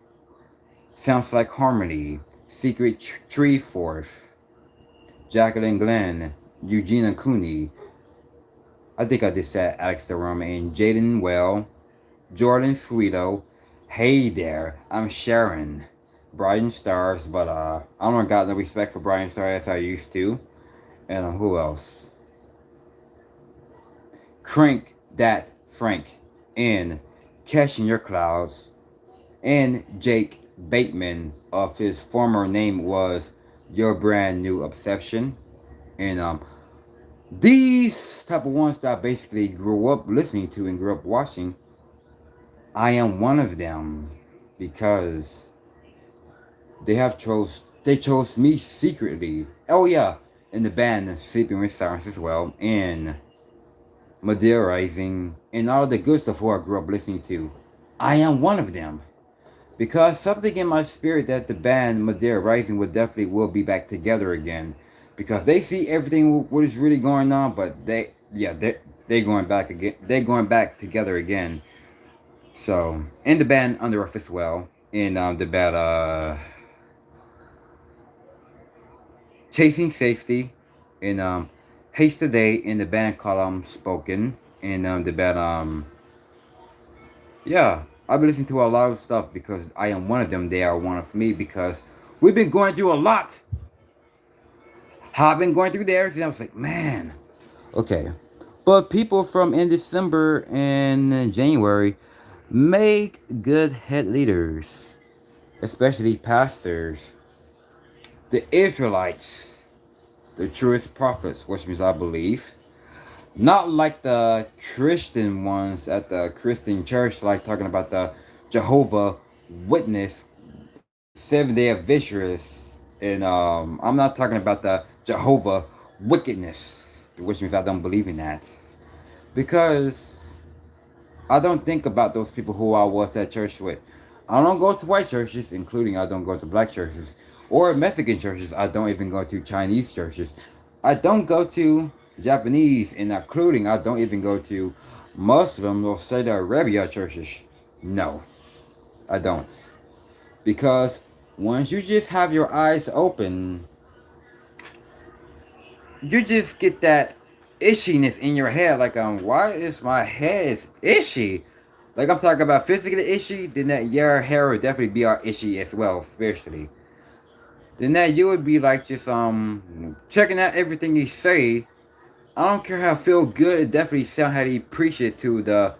Sounds Like Harmony, Secret Tree Force, Jacqueline Glenn, Eugenia Cooney, I think I just said Alex DeRoma, and Jaden Well, Jordan Sweeto, Hey There, I'm Sharon, Brian Stars, but I don't got no respect for Brian Stars as I used to. And who else? Crank That Frank, and Catching Your Clouds, and Jake Bateman of his former name was Your Brand New Obsession. And these type of ones that I basically grew up listening to and grew up watching, I am one of them because they chose me secretly. Oh yeah, in the band Sleeping with Sirens as well, and Medea Rising, and all the good stuff who I grew up listening to. I am one of them. Because something in my spirit that the band Medea Rising will be back together again. Because they see everything what is really going on, but they going back again. They're going back together again. So in the band Under Oath as well. In the band Chasing Safety. In Haste Today in the band called Spoken. In the band yeah, I've been listening to a lot of stuff because I am one of them. They are one of me because we've been going through a lot. How I've been going through theirs, and I was like, man, okay. But people from in December and January make good head leaders, especially pastors, the Israelites, the truest prophets, which means I believe. Not like the Christian ones at the Christian church, like talking about the Jehovah Witness, 7 Day Adventures, and I'm not talking about the Jehovah wickedness, which means I don't believe in that. Because I don't think about those people who I was at church with. I don't go to white churches, including I don't go to black churches or Mexican churches. I don't even go to Chinese churches. I don't go to Japanese, and including I don't even go to Muslim or Saudi Arabia churches. No, I don't. Because once you just have your eyes open, you just get that itchiness in your head. Like, why is my head itchy? Like, I'm talking about physically itchy, then that your hair would definitely be all itchy as well, spiritually. Then that you would be like just checking out everything you say. I don't care how feel good it definitely sound how they preach it to the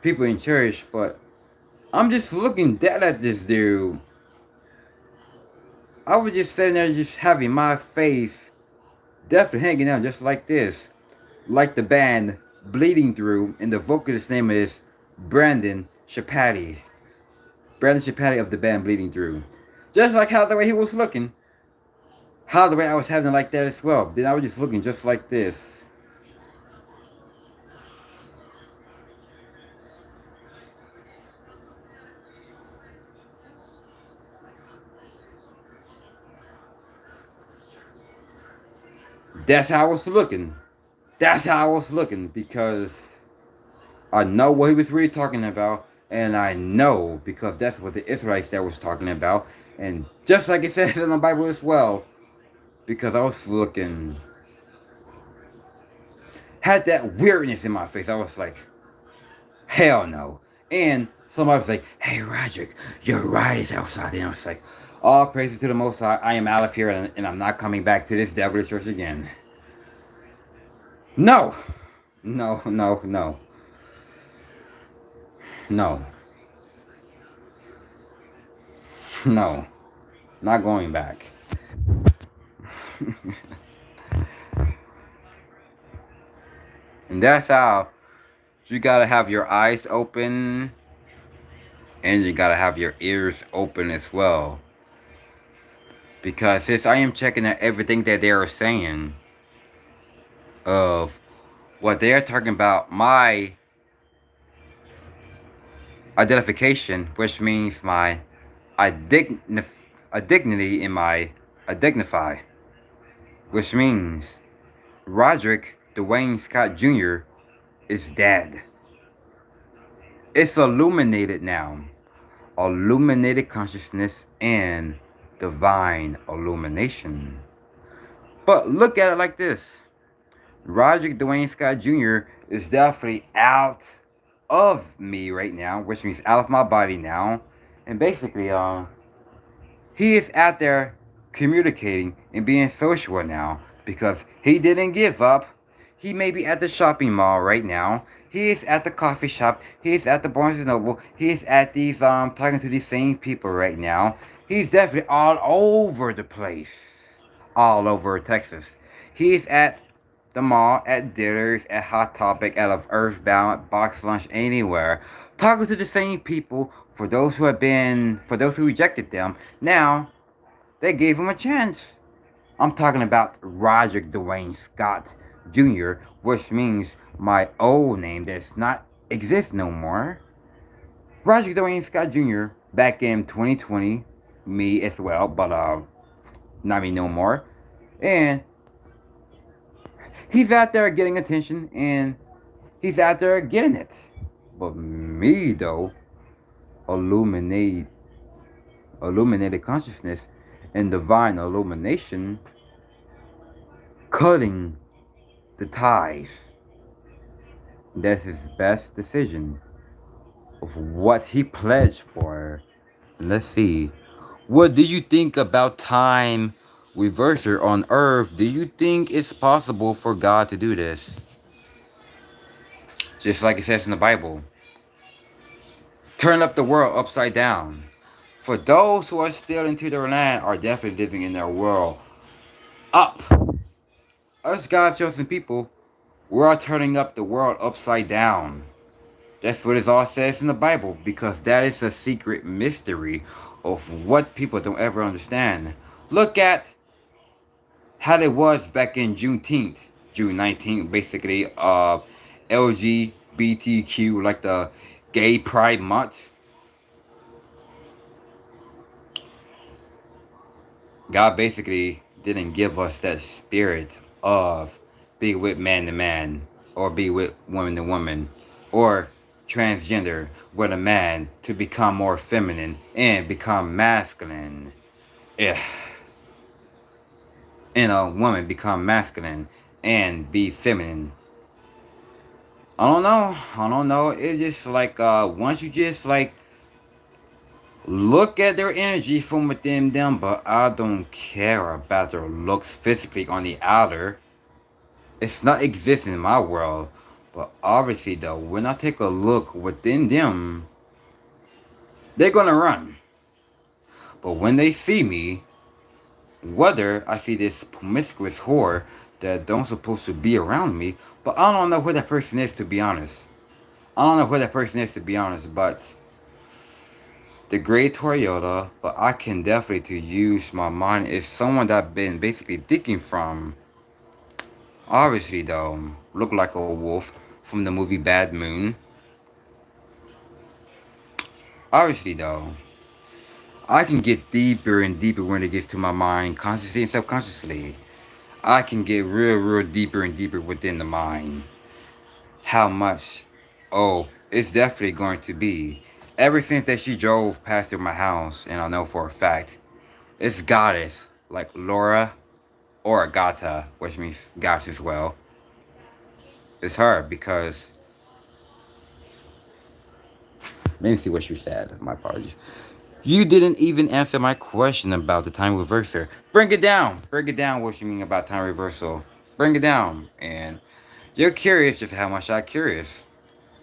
people in church, but I'm just looking dead at this dude. I was just sitting there just having my face definitely hanging out just like this. Like the band Bleeding Through, and the vocalist's name is Brandon Chapati. Brandon Chapati of the band Bleeding Through. Just like how the way he was looking. How the way I was having it like that as well. Then I was just looking just like this. That's how I was looking. That's how I was looking, because I know what he was really talking about, and I know because that's what the Israelites there was talking about, and just like it says in the Bible as well, because I was looking, had that weirdness in my face. I was like, hell no. And somebody was like, hey Roderick, your ride is outside. And I was like, all praises to the Most High. I am out of here, and I'm not coming back to this devilish church again. No, no, no, no, no, no, not going back. And that's how you gotta have your eyes open, and you gotta have your ears open as well. Because since I am checking out everything that they are saying, of what they are talking about, my identification, which means my dignity in my dignify, which means Roderick Dwayne Scott Jr. is dead. It's illuminated now. Illuminated consciousness and divine illumination. But look at it like this. Roderick Dwayne Scott Jr. is definitely out of me right now, which means out of my body now. And basically, he is out there communicating and being social now, because he didn't give up. He may be at the shopping mall right now. He is at the coffee shop. He is at the Barnes and Noble. He is at these talking to these same people right now. He's definitely all over the place. All over Texas. He's at the mall, at Dinners, at Hot Topic, at Earthbound, at Box Lunch, anywhere. Talking to the same people. For those who rejected them, now they gave him a chance. I'm talking about Roderick Dwayne Scott Jr., which means my old name does not exist no more. Roderick Dwayne Scott Jr. back in 2020, me as well, but not me no more. And he's out there getting attention, and he's out there getting it. But me though, illuminated consciousness and divine illumination, cutting the ties. That's his best decision of what he pledged for. Let's see. What do you think about time reversal on earth? Do you think it's possible for God to do this? Just like it says in the Bible. Turn up the world upside down. For those who are still into their land are definitely living in their world up. Us God's chosen people, we are turning up the world upside down. That's what it all says in the Bible, because that is a secret mystery of what people don't ever understand. Look at how it was back in Juneteenth, June 19th, basically, LGBTQ, like the Gay Pride Month. God basically didn't give us that spirit of be with man to man, or be with woman to woman, or transgender with a man to become more feminine and become masculine. Yeah. And a woman become masculine and be feminine. I don't know. I don't know. It's just like once you just like look at their energy from within them, but I don't care about their looks physically on the outer. It's not existing in my world. But obviously though, when I take a look within them, they're gonna run. But when they see me, whether I see this promiscuous whore that don't supposed to be around me, but I don't know who that person is, to be honest. I don't know who that person is, to be honest, but the great Toyota, but I can definitely to use my mind is someone that I've been basically thinking from. Obviously though, look like a wolf from the movie Bad Moon. Obviously though, I can get deeper and deeper when it gets to my mind, consciously and subconsciously. I can get real deeper and deeper within the mind. How much? Oh, it's definitely going to be. Ever since that she drove past through my house, and I know for a fact, it's goddess, like Laura or Agata, which means goddess as well. It's her because, let me see what she said. My apologies. You didn't even answer my question about the time reverser. Bring it down. Break it down what you mean about time reversal. Bring it down. And you're curious just how much I'm curious.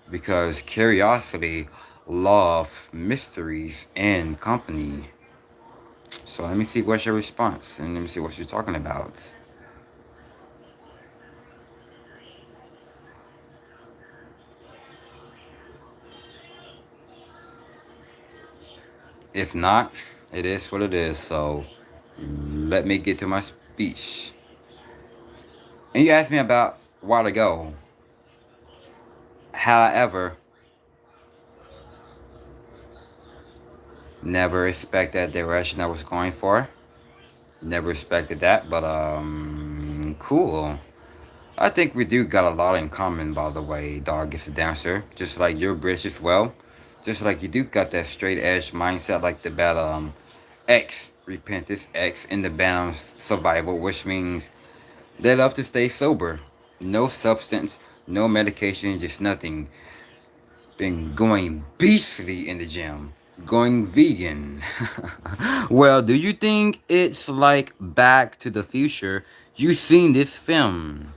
Because curiosity, love, mysteries, and company. So let me see what's your response. And let me see what you're talking about. If not, it is what it is. So let me get to my speech. And you asked me about a while ago. However, never expect that direction I was going for. Never expected that, but cool. I think we do got a lot in common, by the way, dog is a dancer. Just like you're British as well. Just like you do got that straight edge mindset like the band X, Repentance X in the band Survival, which means they love to stay sober. No substance, no medication, just nothing. Been going beastly in the gym. Going vegan. Well, do you think it's like Back to the Future? You seen this film?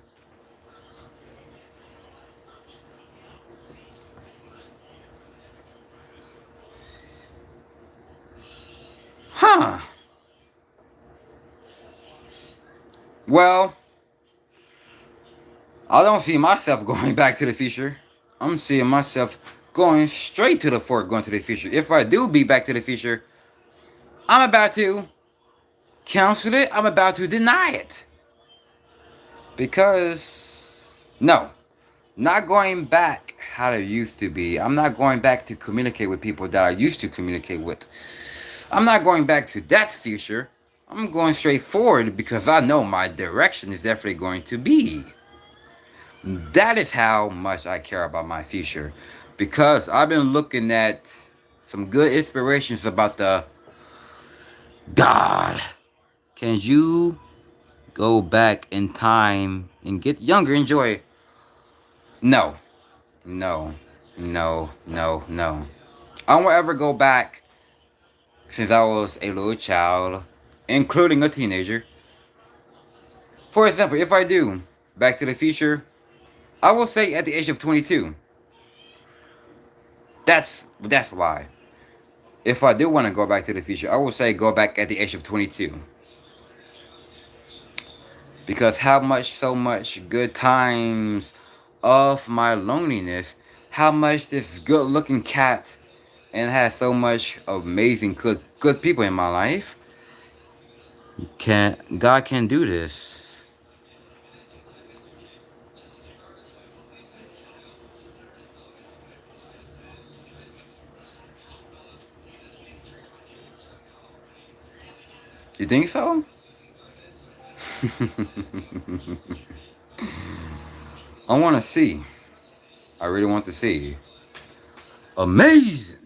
Huh. Well, I don't see myself going back to the future. I'm seeing myself going straight to the fork, going to the future. If I do be back to the future, I'm about to cancel it. I'm about to deny it. Because, no, not going back how it used to be. I'm not going back to communicate with people that I used to communicate with. I'm not going back to that future. I'm going straight forward because I know my direction is definitely going to be. That is how much I care about my future. Because I've been looking at some good inspirations about the God. Can you go back in time and get younger? Enjoy. No. No. No. I won't ever go back since I was a little child, including a teenager. For example, if I do Back to the Future, I will say at the age of 22. That's why. If I do want to go back to the future, I will say go back at the age of 22. Because how much, so much good times of my loneliness, how much this good looking cat and has so much amazing good people in my life. God can do this. You think so? I want to see. I really want to see. Amazing.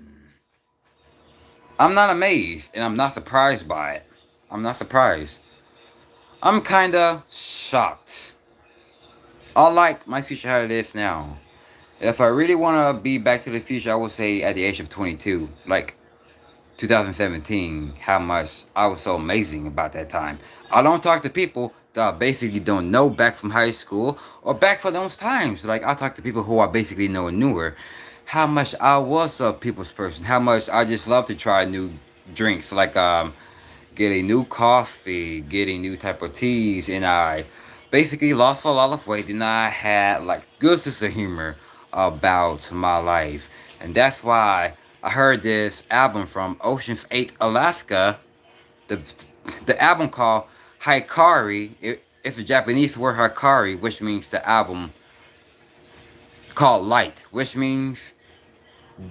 I'm not amazed, and I'm not surprised by it. I'm not surprised. I'm kinda shocked. I like my future how it is now. If I really want to be back to the future, I would say at the age of 22, like 2017, how much I was so amazing about that time. I don't talk to people that I basically don't know back from high school or back from those times. Like, I talk to people who I basically know and newer. How much I was a people's person. How much I just love to try new drinks. Like, getting new coffee, getting new type of teas, and I basically lost a lot of weight. And I had like good sense of humor about my life, and that's why I heard this album from Ocean's 8 Alaska. The the album called Hikari. It's a Japanese word Hikari, which means the album called Light, which means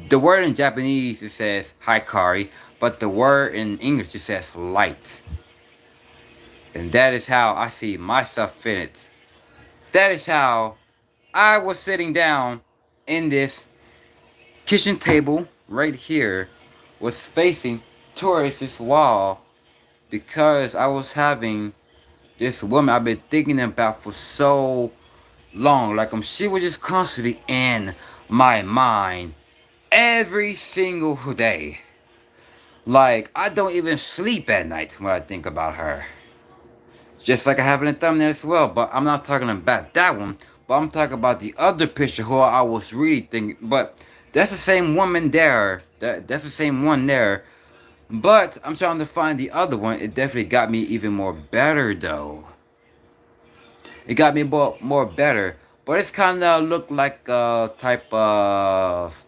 the word in Japanese it says Hikari, but the word in English it says light. And that is how I see myself in it. That is how I was sitting down in this kitchen table right here, was facing towards this wall because I was having this woman I've been thinking about for so long. Like she was just constantly in my mind every single day. Like I don't even sleep at night when I think about her. Just like I have in the thumbnail as well, but I'm not talking about that one. But I'm talking about the other picture who I was really thinking. But that's the same woman there. That's the same one there. But I'm trying to find the other one. It definitely got me even more better though. It got me more better. But it's kind of look like a type of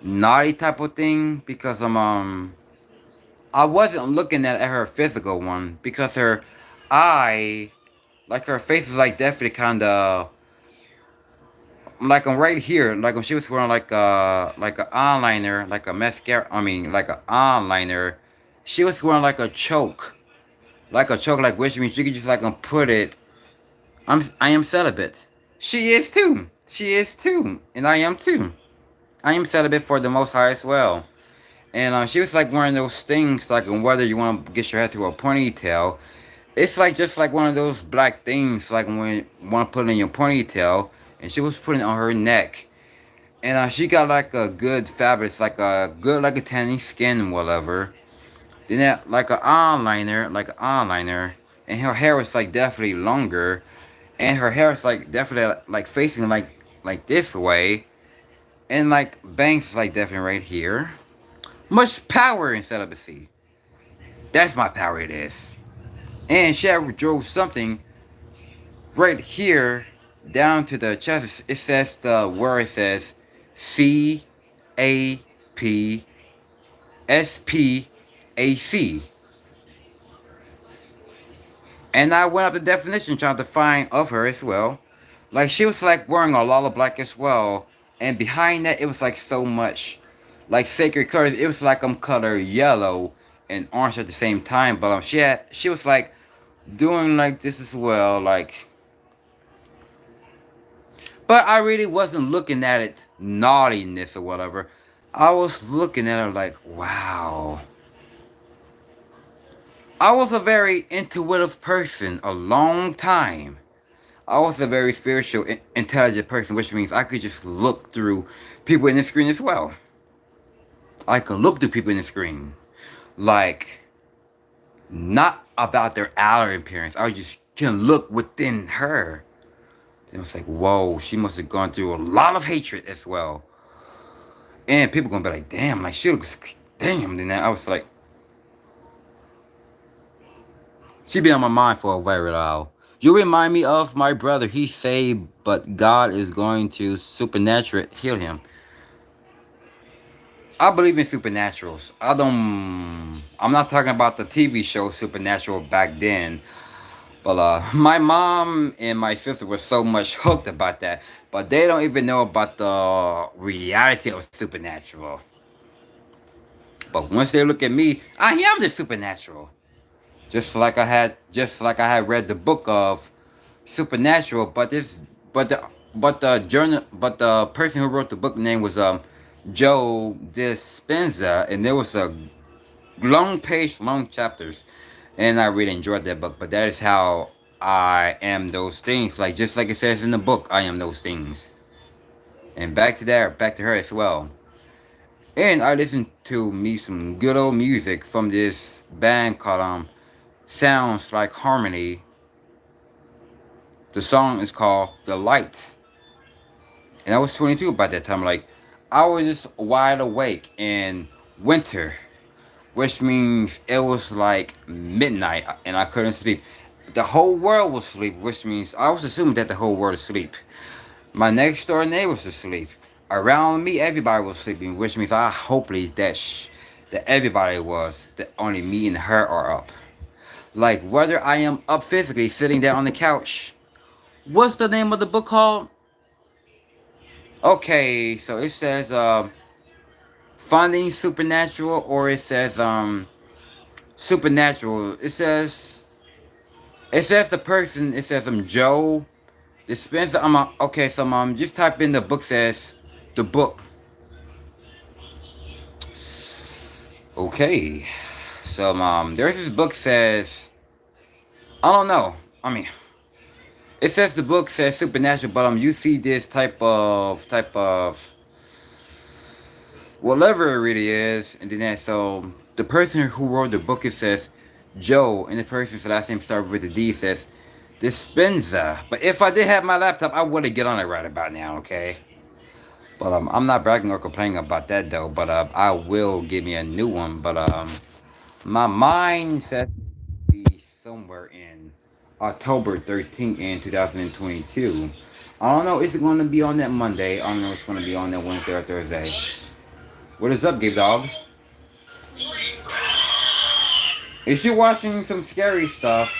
naughty type of thing because I wasn't looking at her physical one because her eye, like her face is like definitely kind of like I'm right here, like when she was wearing like a eyeliner, like a mascara. I mean, like a eyeliner. She was wearing like a choke, like which means you could just like put it. I am celibate. She is too. She is too, and I am too. I am celibate for the Most High as well. And she was like wearing those things, like whether you want to get your head to a ponytail. It's like just like one of those black things, like when you want to put it in your ponytail. And she was putting it on her neck. And she got like a good fabric, like a good, like a tanning skin, whatever. Then that, like an eyeliner. And her hair was like definitely longer. And her hair is like definitely like facing like this way. And like bangs is like definitely right here. Much power in celibacy. That's my power it is. And she had drove something right here down to the chest. It says the word says CAPSPAC. And I went up the definition trying to find of her as well. Like she was like wearing a lot of black as well. And behind that it was like so much like sacred colors. It was like color yellow and orange at the same time. But she was like doing like this as well, like. But I really wasn't looking at it naughtiness or whatever. I was looking at her like, wow. I was a very intuitive person a long time. I was a very spiritual, intelligent person, which means I could just look through people in the screen as well. I could look through people in the screen. Like, not about their outer appearance. I just can look within her. And it's like, whoa, she must have gone through a lot of hatred as well. And people gonna be like, damn, like she looks, damn. Then I was like, she been on my mind for a very while. You remind me of my brother. He saved, but God is going to supernatural heal him. I believe in supernaturals. I'm not talking about the TV show Supernatural back then. But my mom and my sister were so much hooked about that. But they don't even know about the reality of supernatural. But once they look at me, I am the supernatural. just like I had read the book of Supernatural, but the person who wrote the book name was Joe Dispenza, and there was a long page, long chapters, and I really enjoyed that book. But that is how I am those things, like just like it says in the book, I am those things. And back to her as well. And I listened to me some good old music from this band called Sounds Like Harmony. The song is called The Light. And I was 22 about that time. Like, I was just wide awake in winter, which means it was like midnight and I couldn't sleep. The whole world was asleep, which means I was assuming that the whole world is asleep. My next door neighbors asleep. Around me, everybody was sleeping, which means I hopefully that everybody was, that only me and her are up. Like whether I am up physically, sitting there on the couch. What's the name of the book called? Okay, so it says Finding Supernatural, or it says Supernatural. It says the person. It says Joe Dispenza. Okay. So just type in the book. Says the book. Okay. So there's this book says, I don't know. I mean, it says the book says Supernatural, but you see this type of whatever it really is, and then so the person who wrote the book, it says Joe, and the person's last name started with a D, says Dispenza. But if I did have my laptop, I would have get on it right about now, okay? But I'm not bragging or complaining about that though. But I will give me a new one. But my mind says to be somewhere in October 13th in 2022. I don't know. Is it going to be on that Monday? I don't know. It's going to be on that Wednesday or Thursday. What is up, Gabe Dog? Is you watching some scary stuff?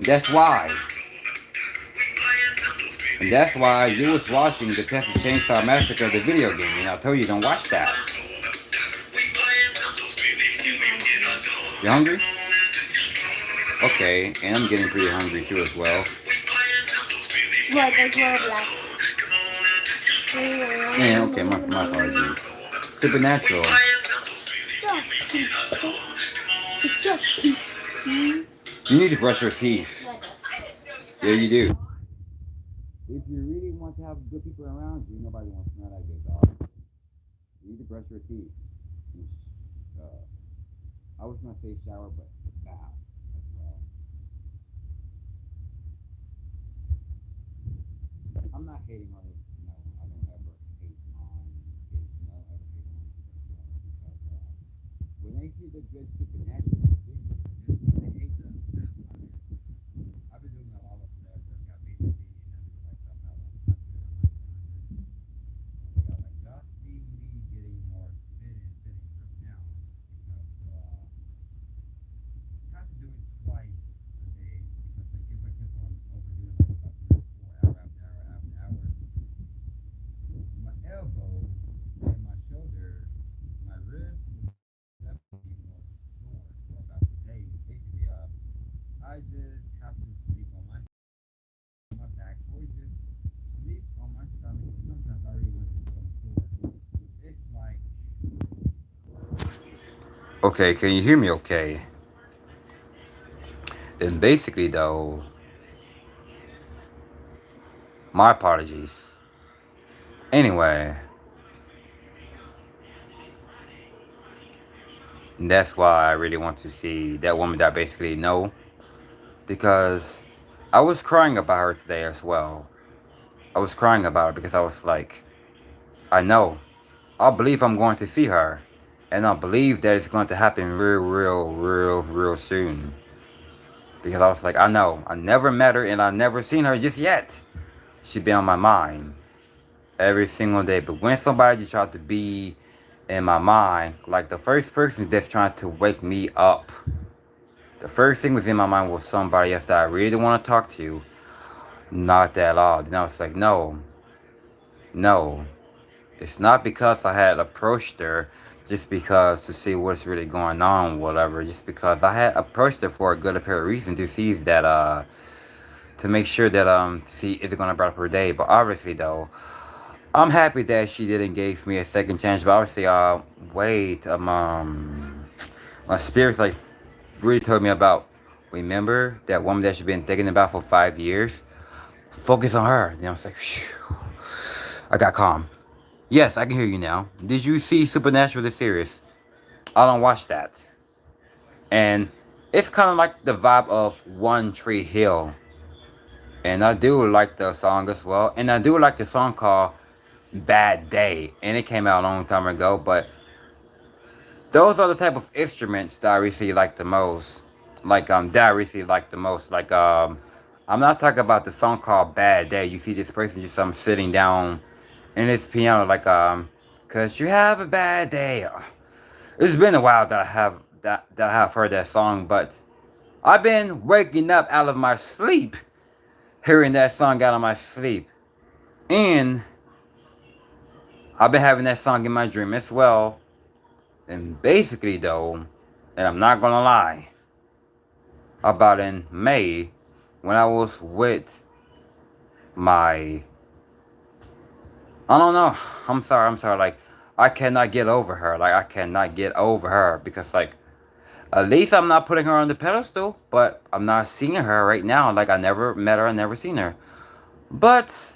That's why. And that's why you was watching the Texas Chainsaw Massacre, the video game, and I told you don't watch that. You hungry? Okay, and I'm getting pretty hungry too as well. What? There's Roblox. Yeah, okay, my apologies. Supernatural. You need to brush your teeth. Yeah, you do. If you really want to have good people around you, nobody wants to smell like good dog. You need to brush your teeth. I was gonna say shower, but bath as well. I'm not hating on it. No, I don't ever hate on kids. No, ever hate on kids because when they see the good supernatural things, they hate them. I've been doing a lot of stuff that got me to be and like stuff out on like just see me getting more fitting now because have to do it twice a day because like if I kept on overdoing like about 3 or 4 hour after hour, my elbow and my shoulder, my wrist would definitely be more sore for about the day. Basically, I just have to sleep on my back or just sleep on my stomach. Sometimes I really want to go on the floor. It's like okay, can you hear me okay? And basically, though, my apologies. Anyway, that's why I really want to see that woman that I basically know. Because I was crying about her today as well. I was crying about it because I was like, I know. I believe I'm going to see her. And I believe that it's going to happen real soon. Because I was like, I know. I never met her and I never seen her just yet. She be on my mind every single day. But when somebody just tried to be in my mind, like the first person that's trying to wake me up, the first thing was in my mind was somebody else that I really didn't want to talk to. Not that at all. Then I was like, no. It's not because I had approached her just because to see what's really going on, whatever. Just because I had approached her for a good apparent reason to see that to make sure that see is it gonna brighten up her day. But obviously though, I'm happy that she didn't give me a second chance. But obviously wait my spirits like really told me about, remember that woman that you've been thinking about for 5 years. Focus on her. Then I was like, phew. I got calm. Yes, I can hear you now. Did you see Supernatural the series? I don't watch that. And it's kind of like the vibe of One Tree Hill. And I do like the song as well. And I do like the song called Bad Day. And it came out a long time ago. But those are the type of instruments that I recently like the most. Like that I recently like the most. Like I'm not talking about the song called Bad Day. You see this person just sitting down in his piano like cause you have a bad day. It's been a while that I have heard that song, but I've been waking up out of my sleep hearing that song out of my sleep. And I've been having that song in my dream as well. And basically though, and I'm not gonna lie, about in May when I was with my, I don't know, I'm sorry, like I cannot get over her. Like I cannot get over her because like at least I'm not putting her on the pedestal, but I'm not seeing her right now. Like I never met her, I never seen her. But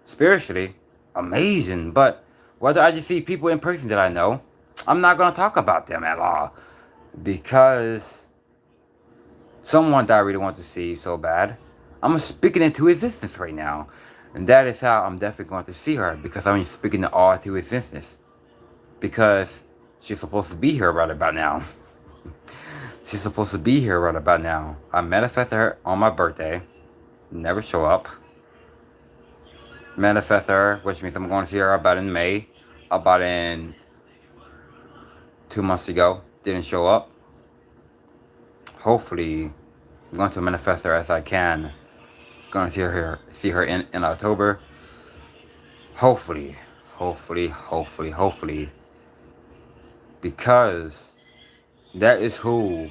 spiritually, amazing. But whether I just see people in person that I know, I'm not gonna talk about them at all. Because someone that I really want to see so bad, I'm speaking into existence right now. And that is how I'm definitely going to see her. Because I'm speaking it all to existence. Because she's supposed to be here right about now. She's supposed to be here right about now. I manifested her on my birthday. Never show up. Manifest her, which means I'm going to see her about in May. About in 2 months ago. Didn't show up. Hopefully, I'm going to manifest her as I can. Going to see her in October. Hopefully. Because that is who.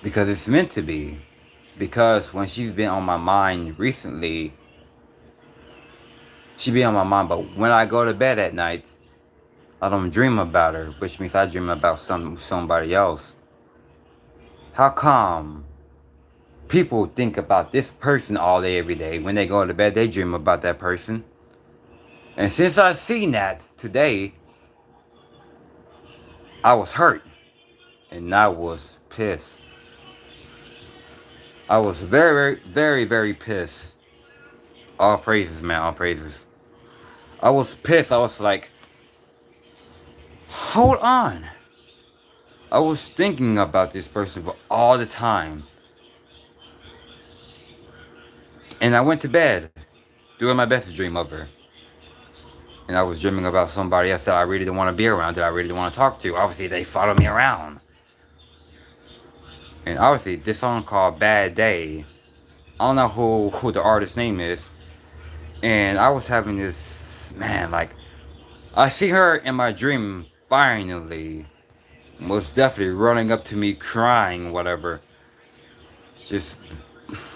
Because it's meant to be. Because when she's been on my mind recently, she be on my mind. But when I go to bed at night, I don't dream about her, which means I dream about somebody else. How come people think about this person all day, every day? When they go to bed, they dream about that person. And since I seen that today, I was hurt. And I was pissed. I was very pissed. All praises, man, all praises. I was pissed. I was like, hold on. I was thinking about this person for all the time. And I went to bed, doing my best to dream of her. And I was dreaming about somebody else that I really didn't want to be around, that I really didn't want to talk to. Obviously, they follow me around. And obviously, this song called Bad Day, I don't know who the artist's name is. And I was having this, man, like, I see her in my dream finally. Most definitely running up to me, crying, whatever. Just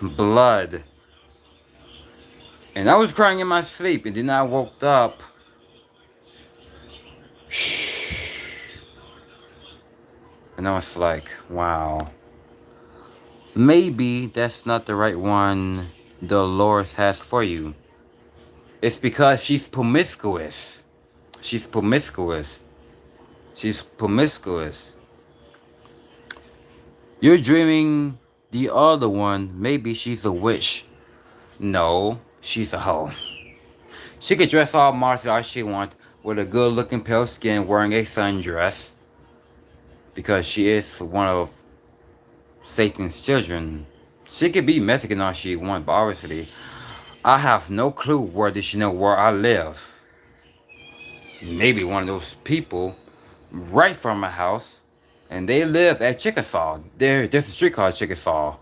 blood. And I was crying in my sleep, and then I woke up. And I was like, wow. Maybe that's not the right one the Lord has for you. It's because she's promiscuous. She's promiscuous. She's promiscuous. You're dreaming the other one, maybe she's a witch. No, she's a hoe. She could dress all martial as she wants, with a good looking pale skin, wearing a sundress. Because she is one of Satan's children. She could be Mexican all she wants, but obviously, I have no clue where does she know where I live. Maybe one of those people right from my house, and they live at Chickasaw. There's a street called Chickasaw.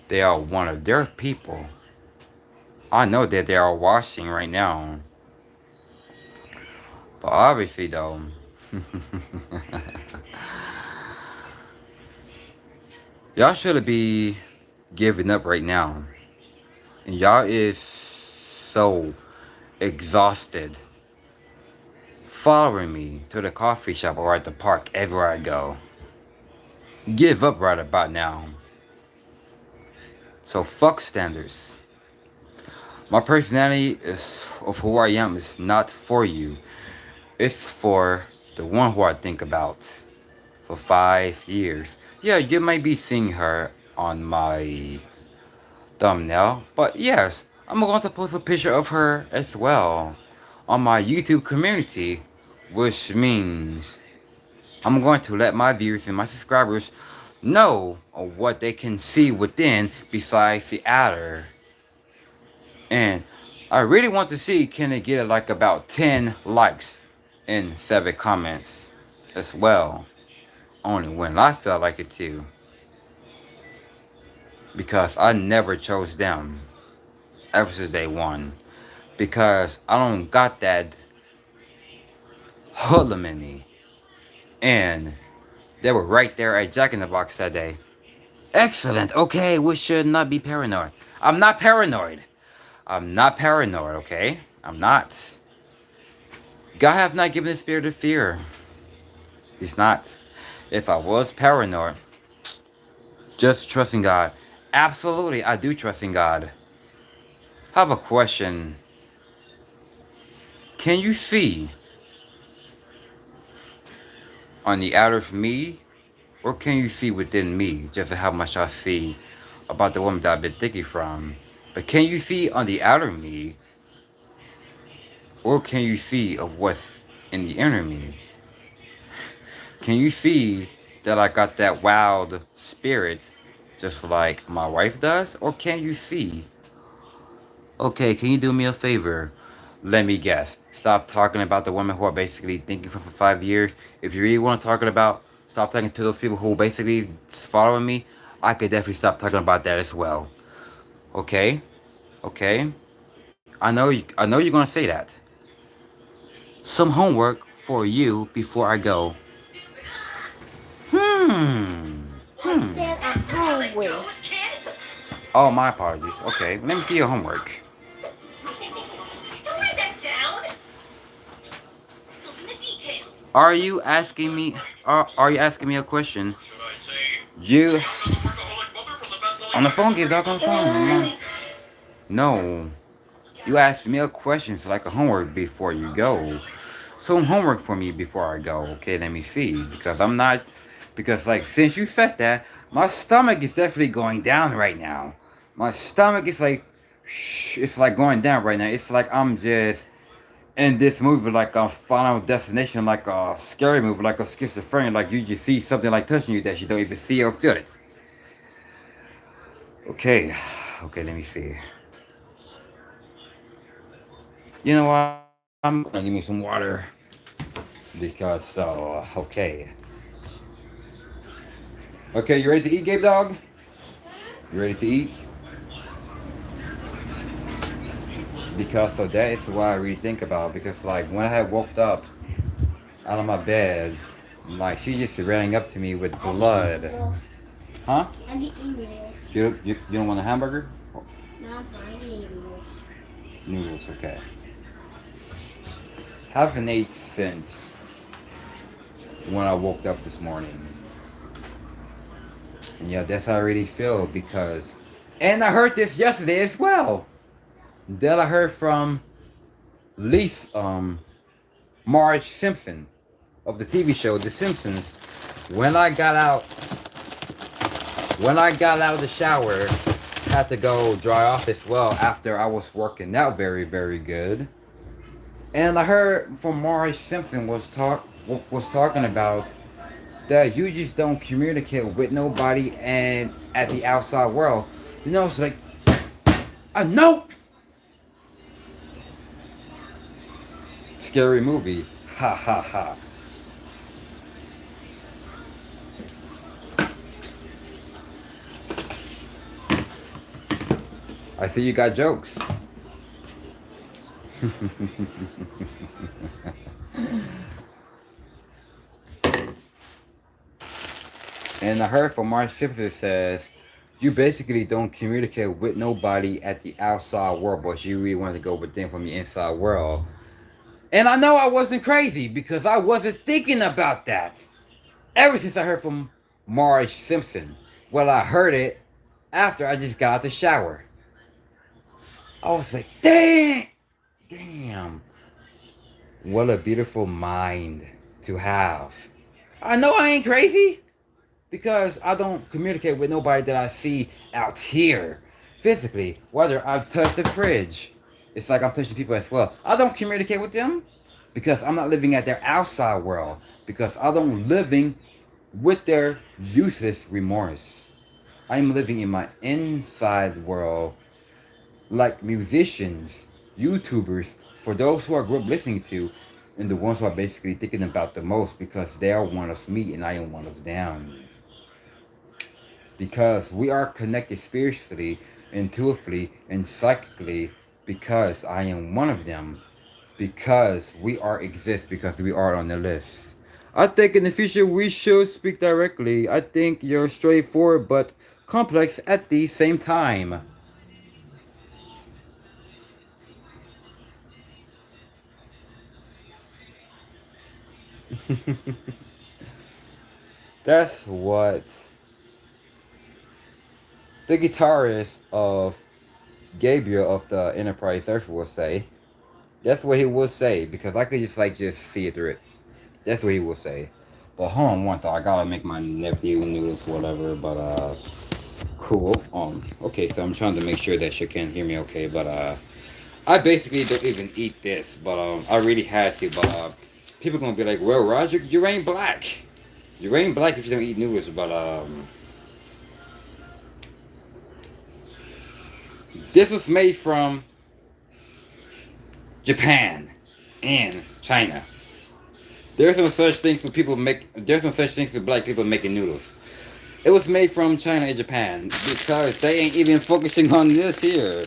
They are one of their people. I know that they are washing right now. But obviously, though, y'all should be giving up right now. And y'all is so exhausted following me to the coffee shop or at the park everywhere I go. Give up right about now. So fuck standards. My personality is of who I am is not for you. It's for the one who I think about for 5 years. Yeah, you might be seeing her on my thumbnail, but yes, I'm going to post a picture of her as well on my YouTube community, which means I'm going to let my viewers and my subscribers know of what they can see within besides the outer. And I really want to see, can it get like about 10 likes and 7 comments as well. Only when I felt like it too. Because I never chose them ever since day one. Because I don't got that hoodlum in me. And they were right there at Jack in the Box that day. Excellent. Okay, we should not be paranoid. I'm not paranoid. I'm not paranoid, okay? I'm not. God have not given the spirit of fear. He's not. If I was paranoid, just trusting God. Absolutely, I do trust in God. I have a question. Can you see on the outer of me, or can you see within me just how much I see about the woman that I've been thinking from? But can you see on the outer me, or can you see of what's in the inner me? Can you see that I got that wild spirit just like my wife does? Or can you see? Okay, can you do me a favor? Let me guess. Stop talking about the women who are basically thinking for 5 years. If you really want to talk about, stop talking to those people who basically following me. I could definitely stop talking about that as well. Okay? Okay? I know you're gonna say that. Some homework for you before I go. Hmm. I said a hallway. Oh, my apologies. Okay, let me see your homework. Are you asking me? Are you asking me a question? You on the phone? Give dog on the phone. No, you asked me a question, so like a homework before you go. Some homework for me before I go. Okay, let me see because I'm not. Because like since you said that, my stomach is definitely going down right now. My stomach is like, it's like going down right now. It's like I'm just in this movie, like a Final Destination, like a scary movie, like a schizophrenia, like you just see something like touching you that you don't even see or feel it. Okay, okay, let me see. You know what? I'm gonna give me some water because okay. Okay, you ready to eat, Gabe Dog? You ready to eat? Because so that is what I really think about. Because like when I had woke up out of my bed, like she just ran up to me with blood. Huh? I get noodles. You don't want a hamburger? No, I'm fine. I get noodles. Noodles, okay. Haven't ate since when I woke up this morning. And yeah, that's how I really feel because, and I heard this yesterday as well. That I heard from Lisa, Marge Simpson of the TV show The Simpsons. When I got out of the shower, had to go dry off as well after I was working out very, very good. And I heard from Marge Simpson was talking about that you just don't communicate with nobody and at the outside world. You know, it's like, I know. Scary movie. Ha ha ha. I see you got jokes. And I heard from Mark Simpson says, you basically don't communicate with nobody at the outside world, but you really want to go with them from the inside world. And I know I wasn't crazy because I wasn't thinking about that ever since I heard from Marge Simpson. Well, I heard it after I just got out the shower. I was like, damn, what a beautiful mind to have. I know I ain't crazy because I don't communicate with nobody that I see out here physically. Whether I've touched the fridge, it's like I'm touching people as well. I don't communicate with them because I'm not living at their outside world. Because I don't living with their useless remorse. I am living in my inside world, like musicians, YouTubers, for those who I grew up listening to, and the ones who are basically thinking about the most because they are one of me and I am one of them. Because we are connected spiritually, intuitively, and psychically because I am one of them. Because we are exist, because we are on the list. I think in the future we should speak directly. I think you're straightforward but complex at the same time. That's what the guitarist of Gabriel of the Enterprise Earth will say. That's what he will say because I could just see it through it. That's what he will say. But hold on one thought. I gotta make my nephew noodles, whatever. But cool. Okay. So I'm trying to make sure that you can hear me okay. But I basically don't even eat this. But I really had to. But people gonna be like, well, Roger, you ain't black. You ain't black if you don't eat noodles. But this was made from Japan and China. There's no such things for people make. There's no such things for black people making noodles. It was made from China and Japan because they ain't even focusing on this here.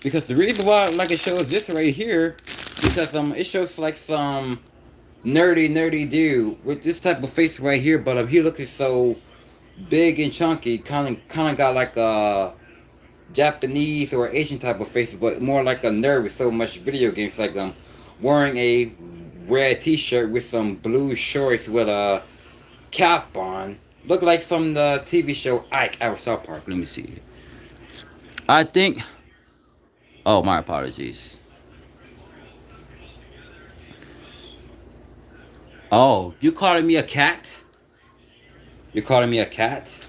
Because the reason why like it shows this right here, because it shows like some nerdy dude with this type of face right here, but he looks so big and chunky, kind of got like a Japanese or Asian type of faces, but more like a nerd with so much video games. Like wearing a red T-shirt with some blue shorts with a cap on. Look like from the TV show Ike out of South Park. Let me see. I think. Oh, my apologies. Oh, you calling me a cat? You calling me a cat?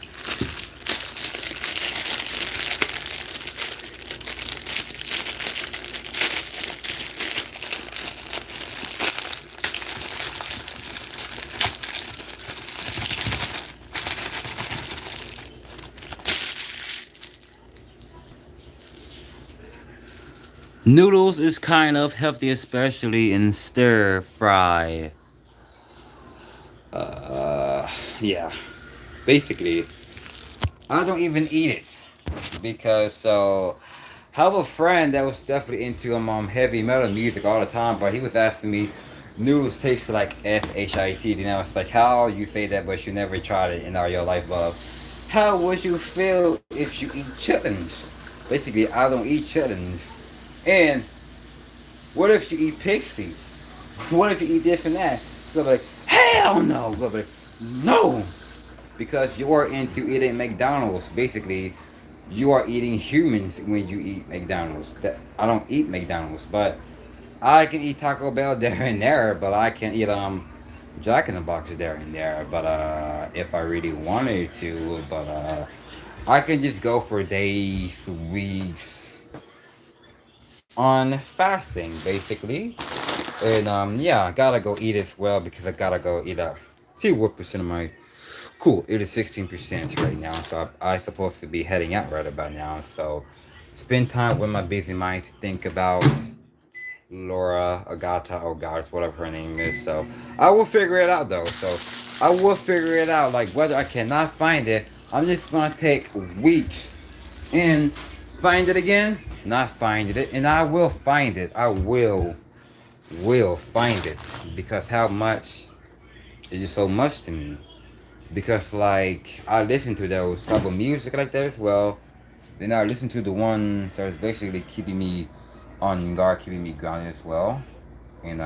Noodles is kind of healthy, especially in stir fry. Uh, yeah. Basically, I don't even eat it because I have a friend that was definitely into heavy metal music all the time, but he was asking me, noodles taste like shit. You know, it's like how you say that, but you never tried it in all your life. How would you feel if you eat chitlins? Basically, I don't eat chitlins. And what if you eat pig feet? What if you eat this and that? Go like, hell no! Go like, no! Because you are into eating McDonald's. Basically, you are eating humans when you eat McDonald's. That I don't eat McDonald's, but I can eat Taco Bell there and there. But I can eat Jack in the Box there and there. But if I really wanted to, but I can just go for days, weeks on fasting basically. And yeah, I gotta go eat as well because I gotta go eat up. See what percent of my cool, it is 16% right now, so I supposed to be heading out right about now. So spend time with my busy mind to think about Laura Agata or Goddess, whatever her name is. So I will figure it out though. So I will figure it out. Like whether I cannot find it, I'm just gonna take weeks and Find it again? Not find it. And I will find it. I will find it. Because how much is just so much to me. Because like I listen to those type of music like that as well. Then I listen to the ones that's basically keeping me on guard, keeping me grounded as well. And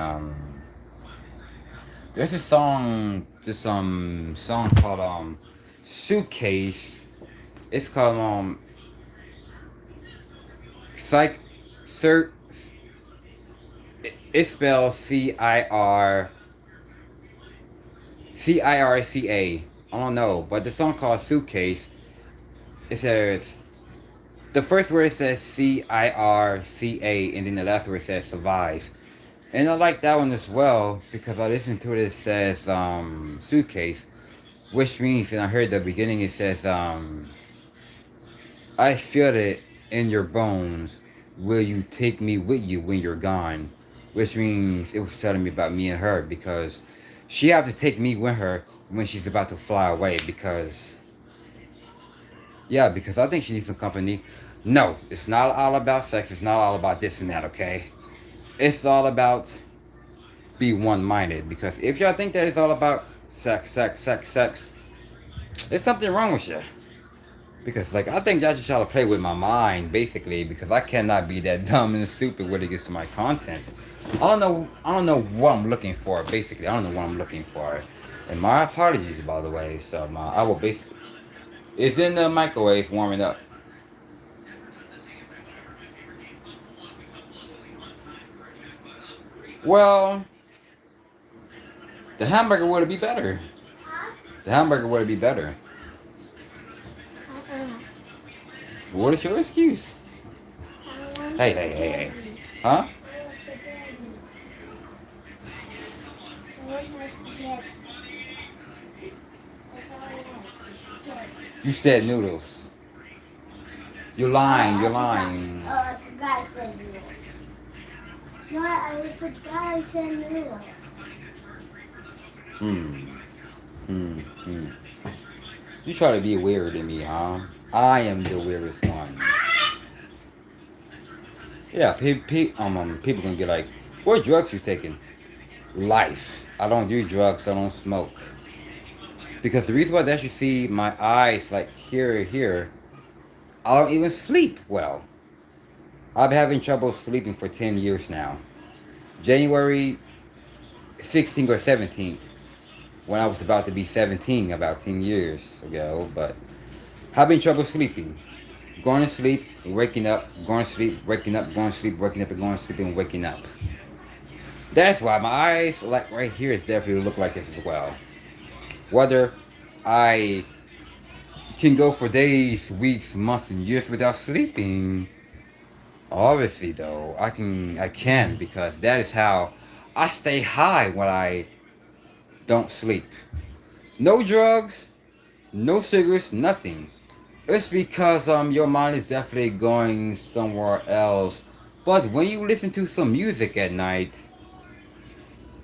there's a song, just some song called Suitcase. It's called Psych Cert. It's spelled Circa. I don't know, but the song called Suitcase. It says the first word says Circa, and then the last word says survive. And I like that one as well because I listened to it. It says suitcase, which means, and I heard the beginning. It says I feel it in your bones. Will you take me with you when you're gone? Which means it was telling me about me and her because she have to take me with her when she's about to fly away because yeah, because I think she needs some company. No, it's not all about sex. It's not all about this and that, okay? It's all about be one-minded. Because if y'all think that it's all about sex, there's something wrong with you. Because, like, I think y'all just try to play with my mind, basically. Because I cannot be that dumb and stupid when it gets to my content. I don't know what I'm looking for, basically. I don't know what I'm looking for. And my apologies, by the way. So, I will basically... It's in the microwave warming up. Well, the hamburger would be better. The hamburger would be better. What is your excuse? Hey. Huh? You said noodles. You're lying. Oh, I forgot I said noodles. No, I forgot I said noodles. You try to be weirder than me, huh? I am the weirdest one. Yeah, people gonna get like, what drugs you taking? Life. I don't do drugs. I don't smoke. Because the reason why that you see my eyes like here, I don't even sleep well. I've been having trouble sleeping for 10 years now. January 16th or 17th, when I was about to be 17, about 10 years ago, but having trouble sleeping. Going to sleep, waking up, going to sleep, waking up, going to sleep, waking up, and going to sleep, and waking up. That's why my eyes, like right here, is definitely look like this as well. Whether I can go for days, weeks, months, and years without sleeping, obviously though, I can because that is how I stay high when I don't sleep. No drugs, no cigarettes, nothing. It's because your mind is definitely going somewhere else. But when you listen to some music at night,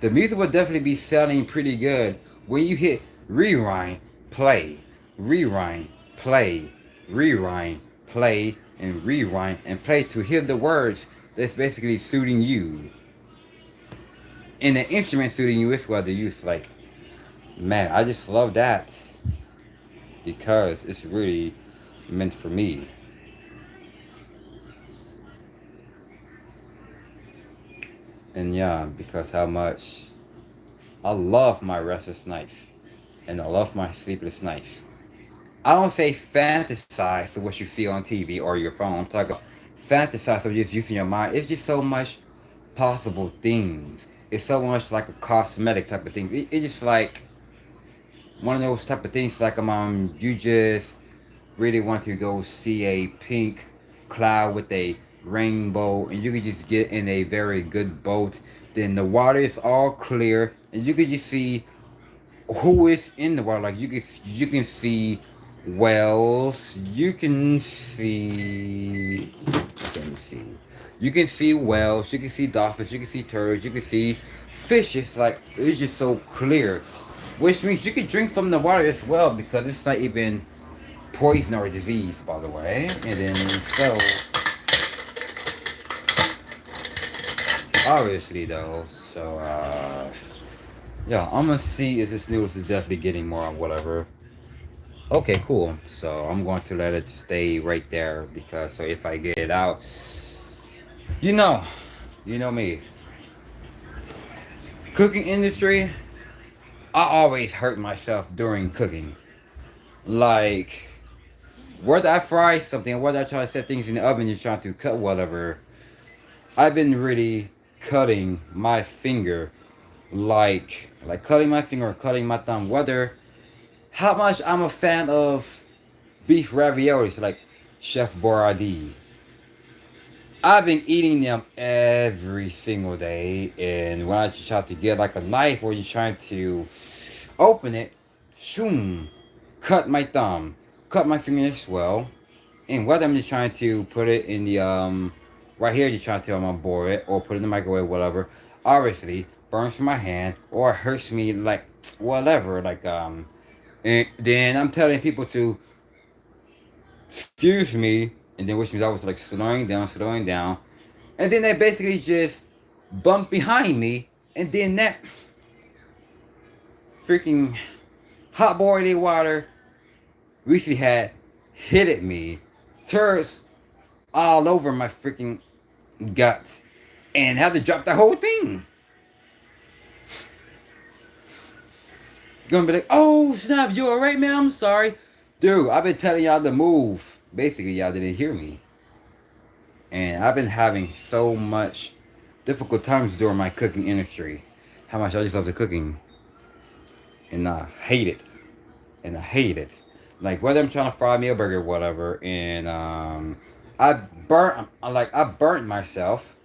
the music will definitely be sounding pretty good. When you hit rewind, play, rewind, play, rewind, play, and rewind, and play to hear the words that's basically suiting you. And the instrument suiting you is what they use. Like, man, I just love that. Because it's really meant for me. And yeah, because how much I love my restless nights. And I love my sleepless nights. I don't say fantasize to what you see on TV or your phone. I'm talking fantasize of just using your mind. It's just so much possible things. It's so much like a cosmetic type of thing. It's just like one of those type of things like you just really want to go see a pink cloud with a rainbow and you can just get in a very good boat. Then the water is all clear and you can just see who is in the water. Like you can see whales. You can see. Let me see. You can see whales. You can see dolphins. You can see turtles. You can see fishes. Like it's just so clear, which means you can drink from the water as well because it's not even poison or disease, by the way. And then, so, obviously, though, so, yeah, I'm gonna see if this noodles is definitely getting more or whatever. Okay, cool. So, I'm going to let it stay right there because, so if I get it out, you know, you know me. Cooking industry, I always hurt myself during cooking. Like, whether I fry something, whether I try to set things in the oven and trying to cut whatever, I've been really cutting my finger, like cutting my finger or cutting my thumb. Whether how much I'm a fan of beef raviolis, like Chef Boyardee. I've been eating them every single day, and when I try to get like a knife or you're trying to open it, shoom, cut my thumb, cut my finger as well. And whether I'm just trying to put it in the right here, just trying to boil it or put it in the microwave, whatever. Obviously, burns my hand or hurts me like whatever, like And then I'm telling people to excuse me, and then which means I was like slowing down, and then they basically just bump behind me, and then that freaking hot boiling water recently had hit at me, turds all over my freaking gut, and had to drop the whole thing. Gonna be like, oh snap, you alright, man? I'm sorry. Dude, I've been telling y'all to move. Basically, y'all didn't hear me. And I've been having so much difficult times during my cooking industry. How much I just love the cooking. And I hate it. And I hate it. Like whether I'm trying to fry me a burger or whatever, and I burnt myself,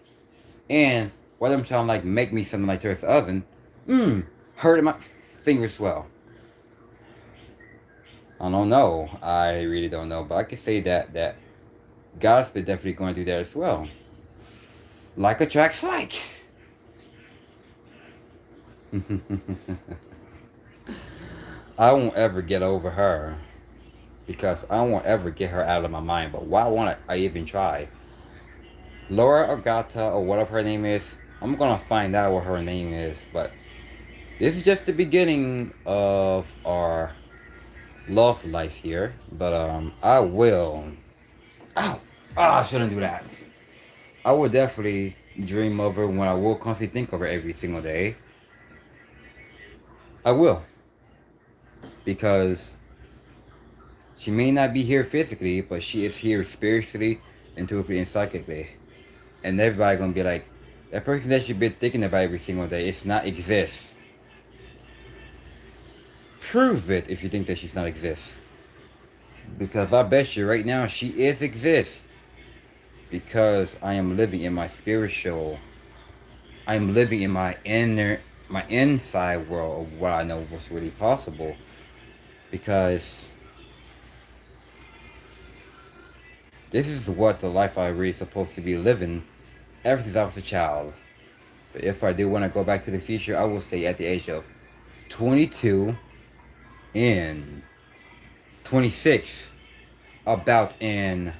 and whether I'm trying to like make me something like this oven, hurting my fingers swell. I don't know. I really don't know, but I can say that God's been definitely going through that as well. Like attracts like. I won't ever get over her because I won't ever get her out of my mind. But why won't I even try? Laura or Gata or whatever her name is, I'm gonna find out what her name is. But this is just the beginning of our love life here. But I will. Ow! Ah, I shouldn't do that. I will definitely dream of her when I will constantly think of her every single day. I will. Because she may not be here physically, but she is here spiritually, intuitively, and psychically. And everybody gonna be like, that person that you've been thinking about every single day, it's not exist. Prove it if you think that she's not exist. Because I bet you right now she is exist. Because I am living in my spiritual, I'm living in my inside world of what I know was really possible. Because this is what the life I really supposed to be living ever since I was a child. But if I do want to go back to the future, I will say at the age of 22 and 26, about in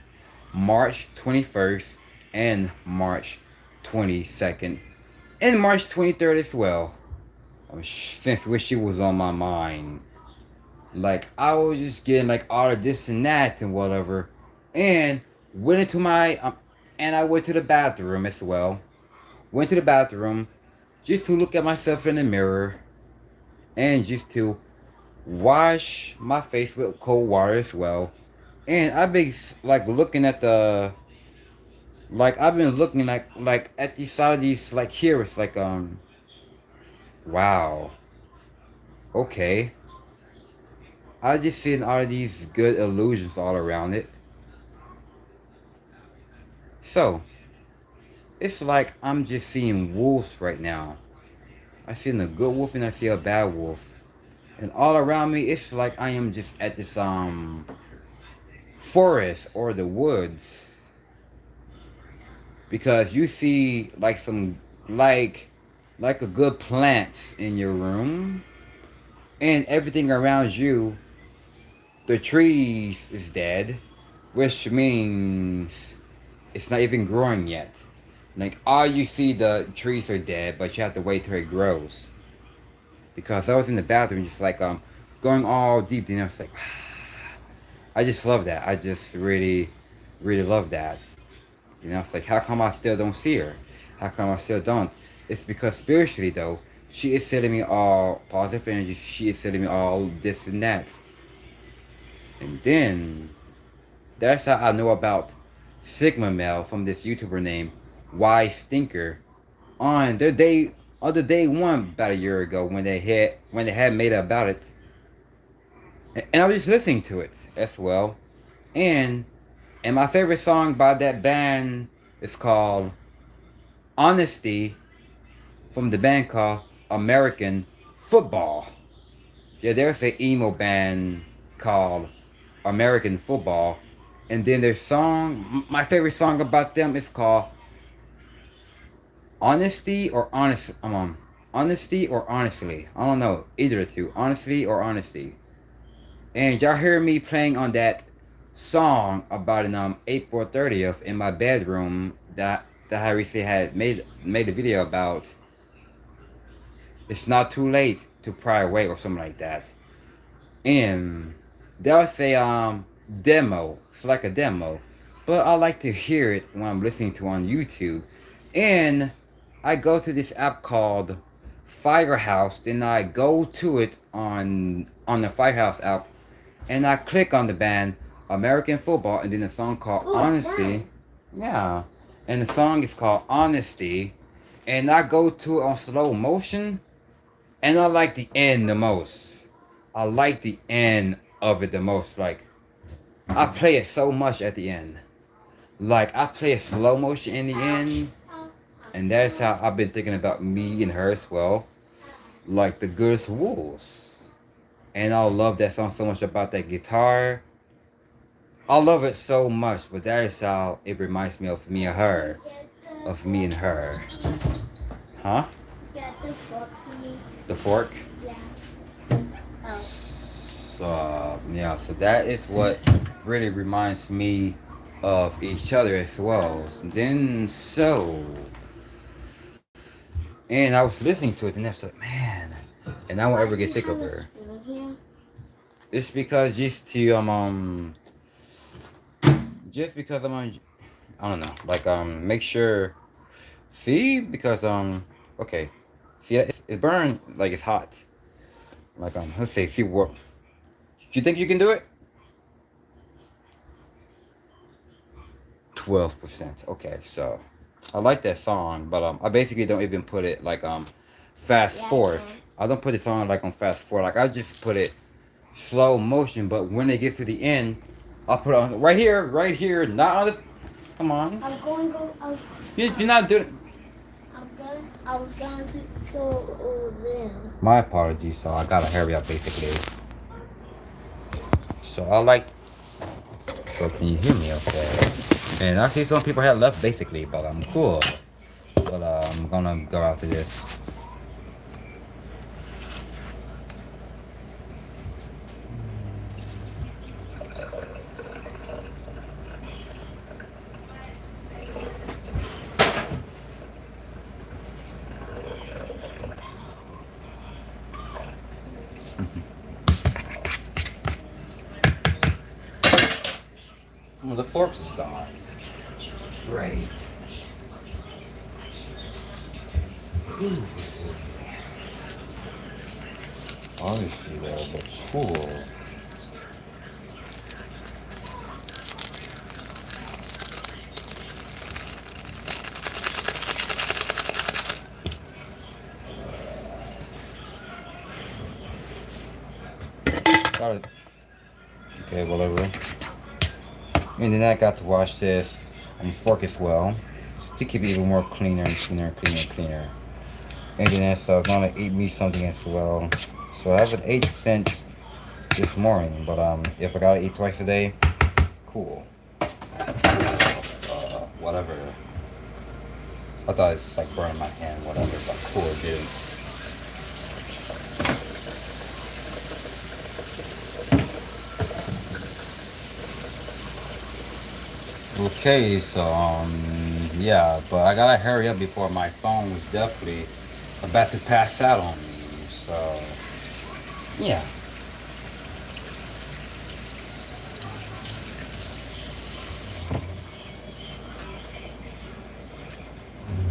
March 21st and March 22nd and March 23rd as well. Since which she was on my mind. Like I was just getting like all of this and that and whatever, and went into my and I went to the bathroom as well. Went to the bathroom just to look at myself in the mirror and just to wash my face with cold water as well. And I've been like looking at the like I've been looking like at the side of these like here it's like wow, okay. I just seen all of these good illusions all around it. So, it's like I'm just seeing wolves right now. I see a good wolf and I see a bad wolf. And all around me, it's like I am just at this forest or the woods. Because you see like some like a good plants in your room, and everything around you the trees is dead, which means it's not even growing yet. Like all you see, the trees are dead, but you have to wait till it grows. Because I was in the bathroom, just like going all deep, and I was like, I just love that. I just really, really love that. You know, it's like, how come I still don't see her? How come I still don't? It's because spiritually, though, she is sending me all positive energy. She is sending me all this and that. And then, that's how I know about Sigma Male from this YouTuber named Y Stinker. On their day, on the day one about a year ago, when they had made about it, and I was just listening to it as well. And my favorite song by that band is called Honesty, from the band called American Football. Yeah, there's an emo band called American Football. And then their song, my favorite song about them is called Honesty or Honest. Honesty or Honestly. I don't know, either of the two. Honestly or Honesty. And y'all hear me playing on that song about it on April 30th in my bedroom that I recently had made a video about. It's not too late to pry away or something like that. And that was a demo. It's like a demo. But I like to hear it when I'm listening to on YouTube. And I go to this app called Firehouse, then I go to it on the Firehouse app, and I click on the band American Football, and then the song called Honesty. Yeah, and the song is called Honesty, and I go to it on slow motion, and I like the end the most. I like the end of it the most. Like, I play it so much at the end. Like, I play it slow motion in the end, and that's how I've been thinking about me and her as well. Like the Goodest Wolves. And I love that song so much about that guitar. I love it so much, but that is how it reminds me of me and her. Of me and her. Huh? Get the fork for me. The fork? Yeah. Oh. So that is what really reminds me of each other as well. And I was listening to it, and I was like, man, and I won't ever get sick of her. It's because just because I'm on, I don't know, like make sure, see, because okay, see, it's burned, like it's hot, like let's see what, do you think you can do it? 12%. Okay, so I like that song, but I basically don't even put it like fast forward. I don't put it on like on fast forward. Like I just put it slow motion. But when it gets to the end, I'll put it on right here, not on the. Come on. I'm going to go. You're not doing it. I was going to go over there. My apologies. So I gotta hurry up, basically. So I like. So can you hear me? Okay. And actually, some people had left basically, but I'm cool. But I'm gonna go after this. Well, the forks is gone. Great. Ooh. Honestly, though, but cool. Got it. Okay, whatever. And then I got to wash this fork as well, to keep it even more cleaner and cleaner. And then so I'm gonna eat me something as well. So I haven't ate since this morning, but if I gotta eat twice a day, cool. Whatever. I thought it was like burning my hand, whatever, but cool, dude. Okay, so yeah, but I gotta hurry up before my phone was definitely about to pass out on me. So yeah,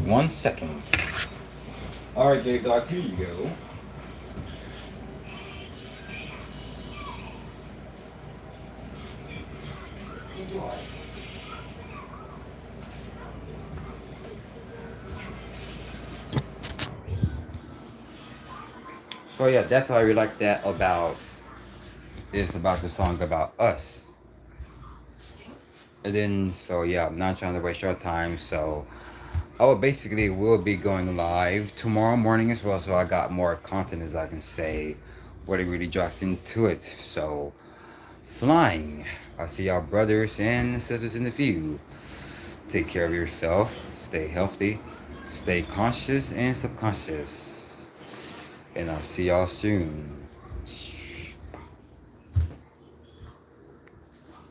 1 second. All right, Dave Dog, here you go. Enjoy. So yeah, that's why I really like that about it's about the song about us. And then so yeah, I'm not trying to waste your time. So I will basically will be going live tomorrow morning as well. So I got more content as I can say what it really drops into it. So flying. I'll see y'all brothers and sisters in the view. Take care of yourself. Stay healthy. Stay conscious and subconscious. And I'll see y'all soon.